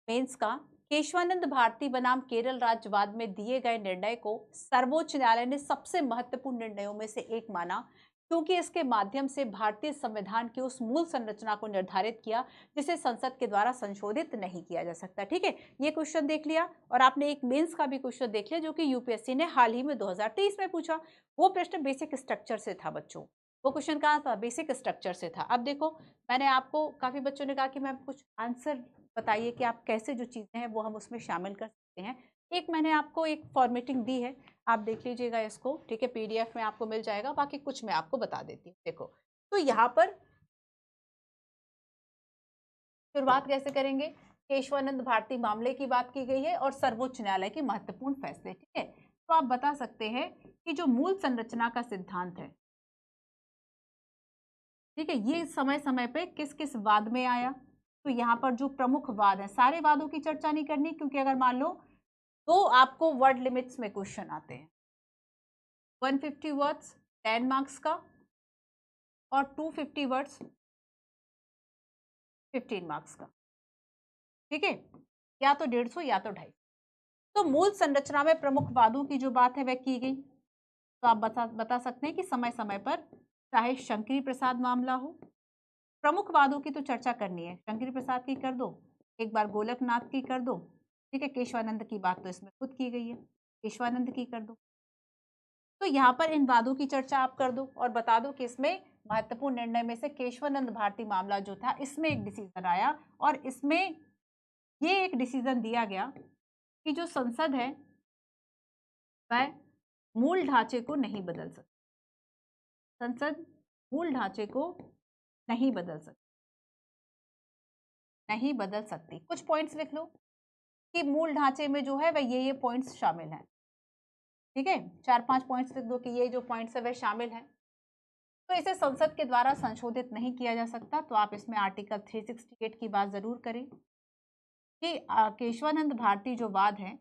A: मेंस का। केशवानंद भारती बनाम केरल राज्यवाद में दिए गए निर्णय को सर्वोच्च न्यायालय ने सबसे महत्वपूर्ण निर्णयों में से एक माना, क्योंकि इसके माध्यम से भारतीय संविधान की उस मूल संरचना को निर्धारित किया जिसे संसद के द्वारा संशोधित नहीं किया जा सकता। ठीक है, ये क्वेश्चन देख लिया। और आपने एक मेंस का भी क्वेश्चन देख लिया जो कि यूपीएससी ने हाल ही में 2023 में पूछा। वो प्रश्न बेसिक स्ट्रक्चर से था बच्चों। वो क्वेश्चन कहाँ था? बेसिक स्ट्रक्चर से था। अब देखो, मैंने आपको, काफी बच्चों ने कहा कि मैम कुछ आंसर बताइए कि आप कैसे जो चीजें हैं वो हम उसमें शामिल कर सकते हैं। एक मैंने आपको एक फॉर्मेटिंग दी है, आप देख लीजिएगा इसको। ठीक है, पीडीएफ में आपको मिल जाएगा, बाकी कुछ मैं आपको बता देती हूँ। देखो, तो यहाँ पर शुरुआत कैसे करेंगे? केशवानंद भारती मामले की बात की गई है और सर्वोच्च न्यायालय के महत्वपूर्ण फैसले। ठीक है, तो आप बता सकते हैं कि जो मूल संरचना का सिद्धांत है, ठीक है, ये समय समय पे किस किस वाद में आया। तो यहाँ पर जो प्रमुख वाद है, सारे वादों की चर्चा नहीं करनी, क्योंकि अगर मान लो तो आपको वर्ड लिमिट्स में क्वेश्चन आते हैं। 150 वर्ड्स 10 मार्क्स का और 250 वर्ड्स 15 मार्क्स का। ठीक है, या तो 150 या तो 250। तो मूल संरचना में प्रमुख वादों की जो बात है वह की गई। तो आप बता सकते हैं कि समय समय पर चाहे शंकरी प्रसाद मामला हो, प्रमुख वादों की तो चर्चा करनी है। शंकरी प्रसाद की कर दो, एक बार गोलकनाथ की कर दो। ठीक है, केशवानंद की बात तो इसमें खुद की गई है, केशवानंद की कर दो। तो यहाँ पर इन वादों की चर्चा आप कर दो और बता दो कि इसमें महत्वपूर्ण निर्णय में से केशवानंद भारती मामला जो था, इसमें एक डिसीजन आया और इसमें ये एक डिसीजन दिया गया कि जो संसद है वह मूल ढांचे को नहीं बदल सकती। संसद मूल ढांचे को नहीं बदल सकती, नहीं बदल सकती। कुछ पॉइंट्स लिख लो कि मूल ढांचे में जो है वह ये पॉइंट्स शामिल हैं। ठीक है, 4-5 पॉइंट्स लिख दो कि ये जो पॉइंट्स है वह शामिल हैं। तो इसे संसद के द्वारा संशोधित नहीं किया जा सकता। तो आप इसमें आर्टिकल 368 की बात जरूर करें कि केशवानंद भारती जो वाद है,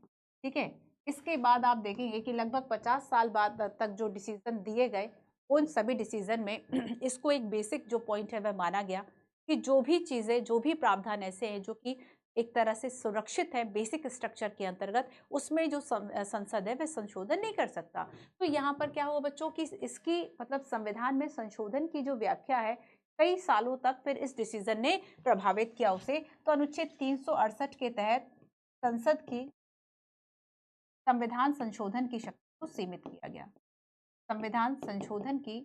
A: ठीक है, इसके बाद आप देखेंगे कि लगभग 50 साल बाद तक जो डिसीजन दिए गए, उन सभी डिसीजन में इसको एक बेसिक जो पॉइंट है वह माना गया कि जो भी चीजें, जो भी प्रावधान ऐसे हैं जो कि एक तरह से सुरक्षित है बेसिक स्ट्रक्चर के अंतर्गत, उसमें जो संसद है वह संशोधन नहीं कर सकता। तो यहाँ पर क्या हुआ बच्चों की इसकी मतलब संविधान में संशोधन की जो व्याख्या है, कई सालों तक फिर इस डिसीजन ने प्रभावित किया उसे। तो अनुच्छेद 368 के तहत संसद की संविधान संशोधन की शक्ति को सीमित किया गया। संविधान संशोधन की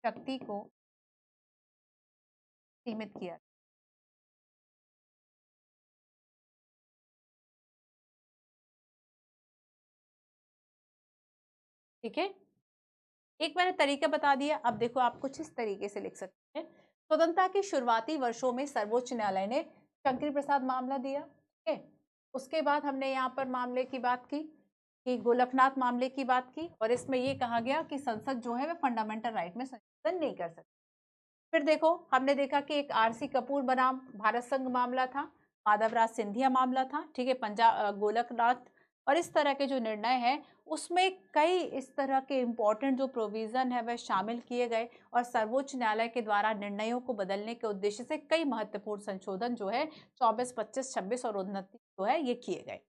A: शक्ति को सीमित किया। ठीक है, एक मैंने तरीका बता दिया। अब देखो, आप कुछ इस तरीके से लिख सकते हैं। स्वतंत्रता के शुरुआती वर्षों में सर्वोच्च न्यायालय ने शंकरी प्रसाद मामला दिया। ठीक है, उसके बाद हमने यहाँ पर मामले की बात की कि गोलकनाथ मामले की बात की, और इसमें ये कहा गया कि संसद जो है वह फंडामेंटल राइट में संशोधन नहीं कर सकती। फिर देखो, हमने देखा कि एक आरसी कपूर बनाम भारत संघ मामला था, माधवराज सिंधिया मामला था। ठीक है, पंजाब गोलकनाथ, और इस तरह के जो निर्णय है उसमें कई इस तरह के इम्पोर्टेंट जो प्रोविजन है वह शामिल किए गए, और सर्वोच्च न्यायालय के द्वारा निर्णयों को बदलने के उद्देश्य से कई महत्वपूर्ण संशोधन जो है 24, 25, 26 और 29 जो है ये किए गए।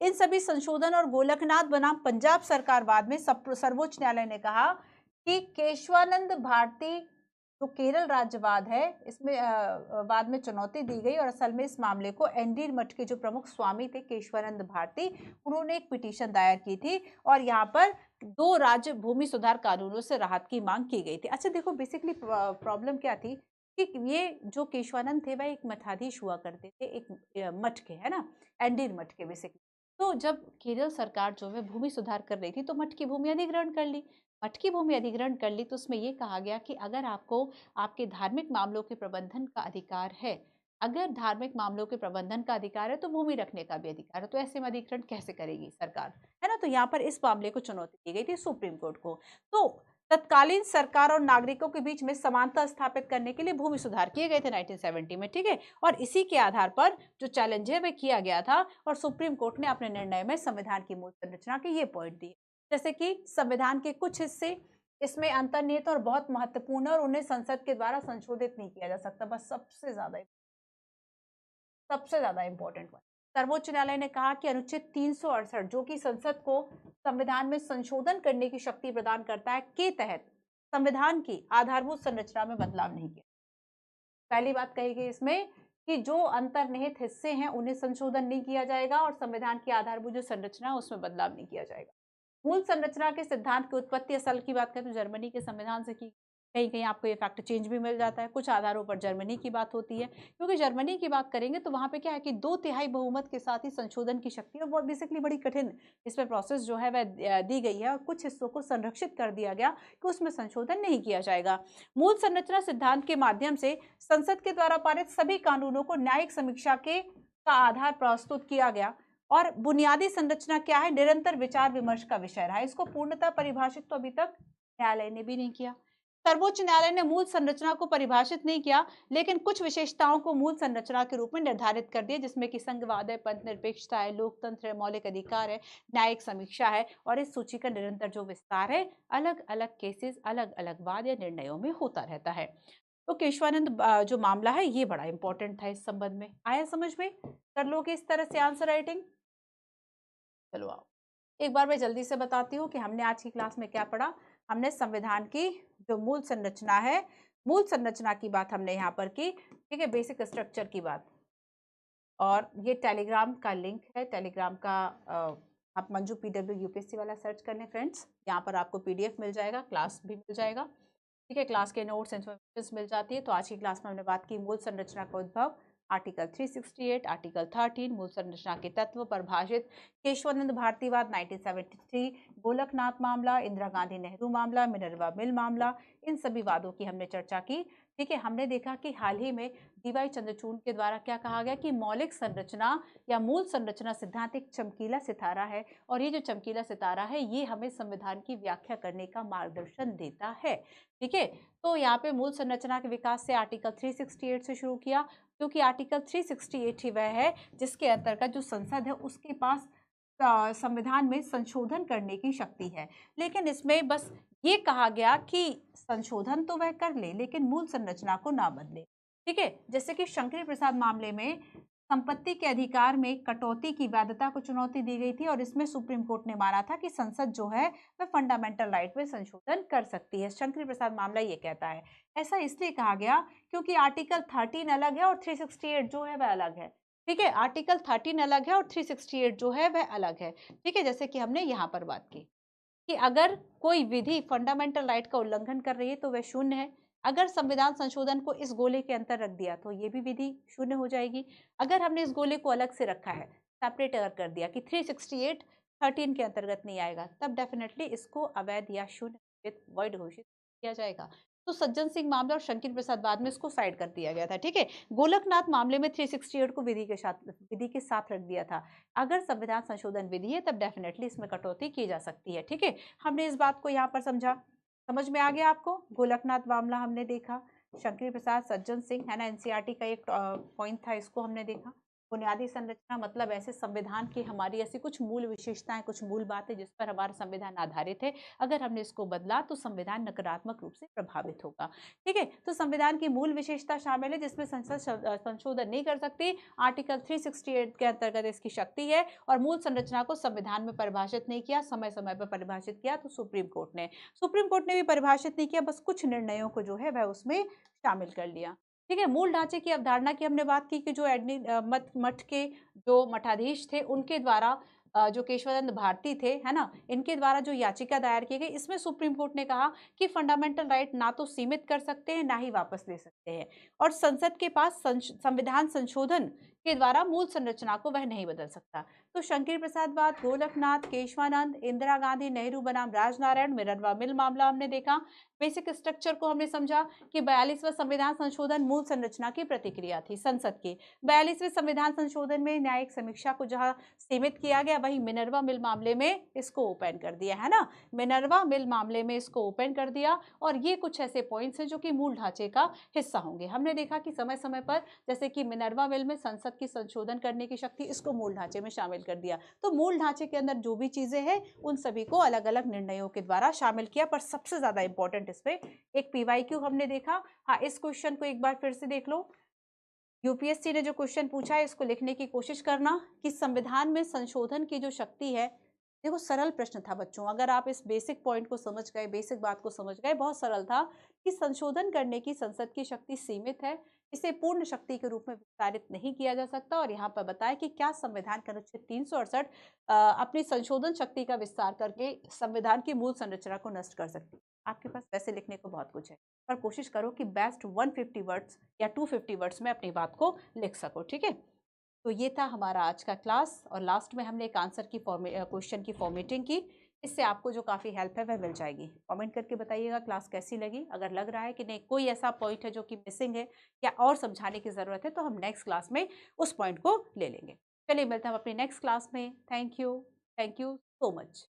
A: इन सभी संशोधन और गोलकनाथ बनाम पंजाब सरकार वाद में सर्वोच्च न्यायालय ने कहा कि केशवानंद भारती जो केरल राज्यवाद है, इसमें वाद में चुनौती दी गई, और असल में इस मामले को एंडीर मठ के जो प्रमुख स्वामी थे केशवानंद भारती, उन्होंने एक पिटीशन दायर की थी और यहाँ पर 2 राज्य भूमि सुधार कानूनों से राहत की मांग की गई थी। अच्छा देखो, बेसिकली प्रॉब्लम क्या थी कि ये जो केशवानंद थे वह एक मठाधीश हुआ करते थे, एक मठ के, है ना, एंडीर मठ के बेसिकली। तो जब केरल सरकार जो है भूमि सुधार कर रही थी तो मठ की भूमि अधिग्रहण कर ली। मठ की भूमि अधिग्रहण कर ली तो उसमें यह कहा गया कि अगर आपको आपके धार्मिक मामलों के प्रबंधन का अधिकार है, अगर धार्मिक मामलों के प्रबंधन का अधिकार है तो भूमि रखने का भी अधिकार है। तो ऐसे में अधिग्रहण कैसे करेगी सरकार, है ना। तो यहाँ पर इस मामले को चुनौती दी गई थी सुप्रीम कोर्ट को। तो तत्कालीन सरकार और नागरिकों के बीच में समानता स्थापित करने के लिए भूमि सुधार किए गए थे 1970 में, ठीक है। और इसी के आधार पर जो चैलेंज है वह किया गया था और सुप्रीम कोर्ट ने अपने निर्णय में संविधान की मूल संरचना के ये पॉइंट दिए, जैसे कि संविधान के कुछ हिस्से इसमें अंतर्निहित और बहुत महत्वपूर्ण है और उन्हें संसद के द्वारा संशोधित नहीं किया जा सकता। बस सबसे ज्यादा इंपॉर्टेंट बात, सर्वोच्च न्यायालय ने कहा कि अनुच्छेद 368 जो कि संसद को संविधान में संशोधन करने की शक्ति प्रदान करता है के तहत संविधान की आधारभूत संरचना में बदलाव नहीं किया। पहली बात कही गई इसमें कि जो अंतर्निहित हिस्से हैं उन्हें संशोधन नहीं किया जाएगा और संविधान की आधारभूत जो संरचना है उसमें बदलाव नहीं किया जाएगा। मूल संरचना के सिद्धांत की उत्पत्ति असल की बात करें तो जर्मनी के संविधान से की, कहीं कहीं आपको ये फैक्ट चेंज भी मिल जाता है, कुछ आधारों पर जर्मनी की बात होती है, क्योंकि जर्मनी की बात करेंगे तो वहां पे क्या है कि 2/3 बहुमत के साथ ही संशोधन की शक्ति और वो बेसिकली बड़ी कठिन इसमें प्रोसेस जो है वह दी गई है और कुछ हिस्सों को संरक्षित कर दिया गया कि उसमें संशोधन नहीं किया जाएगा। मूल संरचना सिद्धांत के माध्यम से संसद के द्वारा पारित सभी कानूनों को न्यायिक समीक्षा का आधार प्रस्तुत किया गया और बुनियादी संरचना क्या है, निरंतर विचार विमर्श का विषय रहा। इसको पूर्णतः परिभाषित तो अभी तक न्यायालय ने भी नहीं किया। सर्वोच्च न्यायालय ने मूल संरचना को परिभाषित नहीं किया, लेकिन कुछ विशेषताओं को मूल संरचना के रूप में निर्धारित कर दिया, जिसमें कि संघवाद है, पंथ निरपेक्षता है, लोकतंत्र है, मौलिक अधिकार है, न्यायिक समीक्षा है और इस सूची का निरंतर जो विस्तार है अलग अलग केसेस, अलग अलग वाद या निर्णयों में होता रहता है। तो केशवानंद जो मामला है ये बड़ा इंपॉर्टेंट था इस संबंध में। आया समझ में? कर लोगे इस तरह से आंसर राइटिंग? चलो आओ एक बार मैं जल्दी से बताती हूँ कि हमने आज की क्लास में क्या पढ़ा। हमने संविधान की जो मूल संरचना है, मूल संरचना की बात हमने यहाँ पर की, ठीक है, बेसिक स्ट्रक्चर की बात। और ये टेलीग्राम का लिंक है, टेलीग्राम का आप मंजू PW UPSC वाला सर्च कर लें फ्रेंड्स, यहाँ पर आपको PDF मिल जाएगा, क्लास भी मिल जाएगा, ठीक है, क्लास के नोट्स इन्फॉर्मेशन मिल जाती है। तो आज की क्लास में हमने बात की मूल संरचना का उद्भव, आर्टिकल 368, आर्टिकल 13, मूल संरचना के तत्व परिभाषित, केशवानंद भारतीवाद 1973, गोलकनाथ मामला, इंदिरा गांधी नेहरू मामला, मिनर्वा मिल मामला, इन सभी वादों की हमने चर्चा की, ठीक है। हमने देखा कि हाल ही में DY चंद्रचूड़ के द्वारा क्या कहा गया कि मौलिक संरचना या मूल संरचना सिद्धांत एक चमकीला सितारा है और ये जो चमकीला सितारा है ये हमें संविधान की व्याख्या करने का मार्गदर्शन देता है, ठीक है। तो यहाँ पे मूल संरचना के विकास से आर्टिकल 368 से शुरू किया, क्योंकि आर्टिकल 368 ही वह है जिसके अंतर्गत जो संसद है उसके पास संविधान में संशोधन करने की शक्ति है। लेकिन इसमें बस ये कहा गया कि संशोधन तो वह कर ले लेकिन मूल संरचना को ना बदले, ठीक है। जैसे कि शंकरी प्रसाद मामले में संपत्ति के अधिकार में कटौती की वैधता को चुनौती दी गई थी और इसमें सुप्रीम कोर्ट ने माना था कि संसद जो है वह फंडामेंटल राइट में संशोधन कर सकती है। शंकरी प्रसाद मामला ये कहता है। ऐसा इसलिए कहा गया क्योंकि आर्टिकल 13 अलग है और 368 जो है वह अलग है, ठीक है। आर्टिकल 13 अलग है और 368 जो है वह अलग है, ठीक है। जैसे कि हमने यहाँ पर बात की कि अगर कोई विधि फंडामेंटल राइट का उल्लंघन कर रही है तो वह शून्य है। अगर संविधान संशोधन को इस गोले के अंतर रख दिया तो ये भी विधि शून्य हो जाएगी। अगर हमने इस गोले को अलग से रखा है, सेपरेट अगर कर दिया कि 368 13 के अंतर्गत नहीं आएगा, तब डेफिनेटली इसको अवैध या शून्य वॉइड घोषित किया जाएगा। तो सज्जन सिंह मामला और शंकर प्रसाद बाद में इसको साइड कर दिया गया था, ठीक है। गोलकनाथ मामले में 368 को विधि के साथ रख दिया था। अगर संविधान संशोधन विधि है तब डेफिनेटली इसमें कटौती की जा सकती है, ठीक है। हमने इस बात को यहाँ पर समझा, समझ में आ गया आपको? गोलकनाथ मामला हमने देखा, शंकर प्रसाद, सज्जन सिंह, है ना, NCERT का एक पॉइंट था, इसको हमने देखा। बुनियादी संरचना मतलब ऐसे संविधान की हमारी ऐसी कुछ मूल विशेषताएं, कुछ मूल बातें जिस पर हमारा संविधान आधारित है, अगर हमने इसको बदला तो संविधान नकारात्मक रूप से प्रभावित होगा, ठीक है। तो संविधान की मूल विशेषता शामिल है जिसमें संसद संशोधन नहीं कर सकती, आर्टिकल 368 के अंतर्गत इसकी शक्ति है और मूल संरचना को संविधान में परिभाषित नहीं किया, समय समय पर परिभाषित किया तो सुप्रीम कोर्ट ने भी परिभाषित नहीं किया, बस कुछ निर्णयों को जो है वह उसमें शामिल कर लिया, ठीक है। मूल ढांचे की अवधारणा की हमने बात की कि जो मठ के जो मठाधीश थे उनके द्वारा जो केशवानंद भारती थे, है ना, इनके द्वारा जो याचिका दायर की गई, इसमें सुप्रीम कोर्ट ने कहा कि फंडामेंटल राइट ना तो सीमित कर सकते हैं ना ही वापस ले सकते हैं और संसद के पास संविधान संशोधन के द्वारा मूल संरचना को वह नहीं बदल सकता। तो शंकर प्रसाद वाद, गोलकनाथ, केशवानंद, इंदिरा गांधी, नेहरू बनाम राजनारायण, मिनर्वा मिल मामला हमने देखा। बेसिक स्ट्रक्चर को हमने समझा कि 42वां संविधान संशोधन मूल संरचना की प्रतिक्रिया थी संसद की। 42वें संविधान संशोधन में न्यायिक समीक्षा को जहां सीमित किया गया, वहीं मिनर्वा मिल मामले में इसको ओपन कर दिया है ना, मिनर्वा मिल मामले में इसको ओपन कर दिया। और ये कुछ ऐसे पॉइंट्स हैं जो कि मूल ढांचे का हिस्सा होंगे। हमने देखा कि समय समय पर जैसे कि मिनर्वा मिल में संसद की संशोधन करने की शक्ति, इसको मूल ढांचे में शामिल कर दिया। तो मूल ढांचे के अंदर जो भी चीजें हैं उन सभी को अलग अलग निर्णयों के द्वारा शामिल किया। पर सबसे ज्यादा इंपॉर्टेंट इस पे एक पीवाईक्यू हमने देखा। हाँ, इस क्वेश्चन को एक बार फिर से देख लो। यूपीएससी ने जो क्वेश्चन पूछा है इसको लिखने की कोशिश करना कि संविधान में संशोधन की जो शक्ति है, देखो सरल प्रश्न था बच्चों, अगर आप इस बेसिक पॉइंट को समझ गए, बेसिक बात को समझ गए, बहुत सरल था कि संशोधन करने की संसद की शक्ति सीमित है, इसे पूर्ण शक्ति के रूप में विस्तारित नहीं किया जा सकता। और यहाँ पर बताया कि क्या संविधान का अनुच्छेद 368 अपनी संशोधन शक्ति का विस्तार करके संविधान की मूल संरचना को नष्ट कर सकती है। आपके पास वैसे लिखने को बहुत कुछ है, पर कोशिश करो कि बेस्ट 150 वर्ड्स या 250 वर्ड्स में अपनी बात को लिख सको, ठीक है। तो ये था हमारा आज का क्लास, और लास्ट में हमने एक आंसर की क्वेश्चन की फॉर्मेटिंग की। इससे आपको जो काफ़ी हेल्प है वह मिल जाएगी। कमेंट करके बताइएगा क्लास कैसी लगी। अगर लग रहा है कि नहीं कोई ऐसा पॉइंट है जो कि मिसिंग है या और समझाने की ज़रूरत है, तो हम नेक्स्ट क्लास में उस पॉइंट को ले लेंगे। चलिए मिलते हैं हम अपनी नेक्स्ट क्लास में। Thank you so much.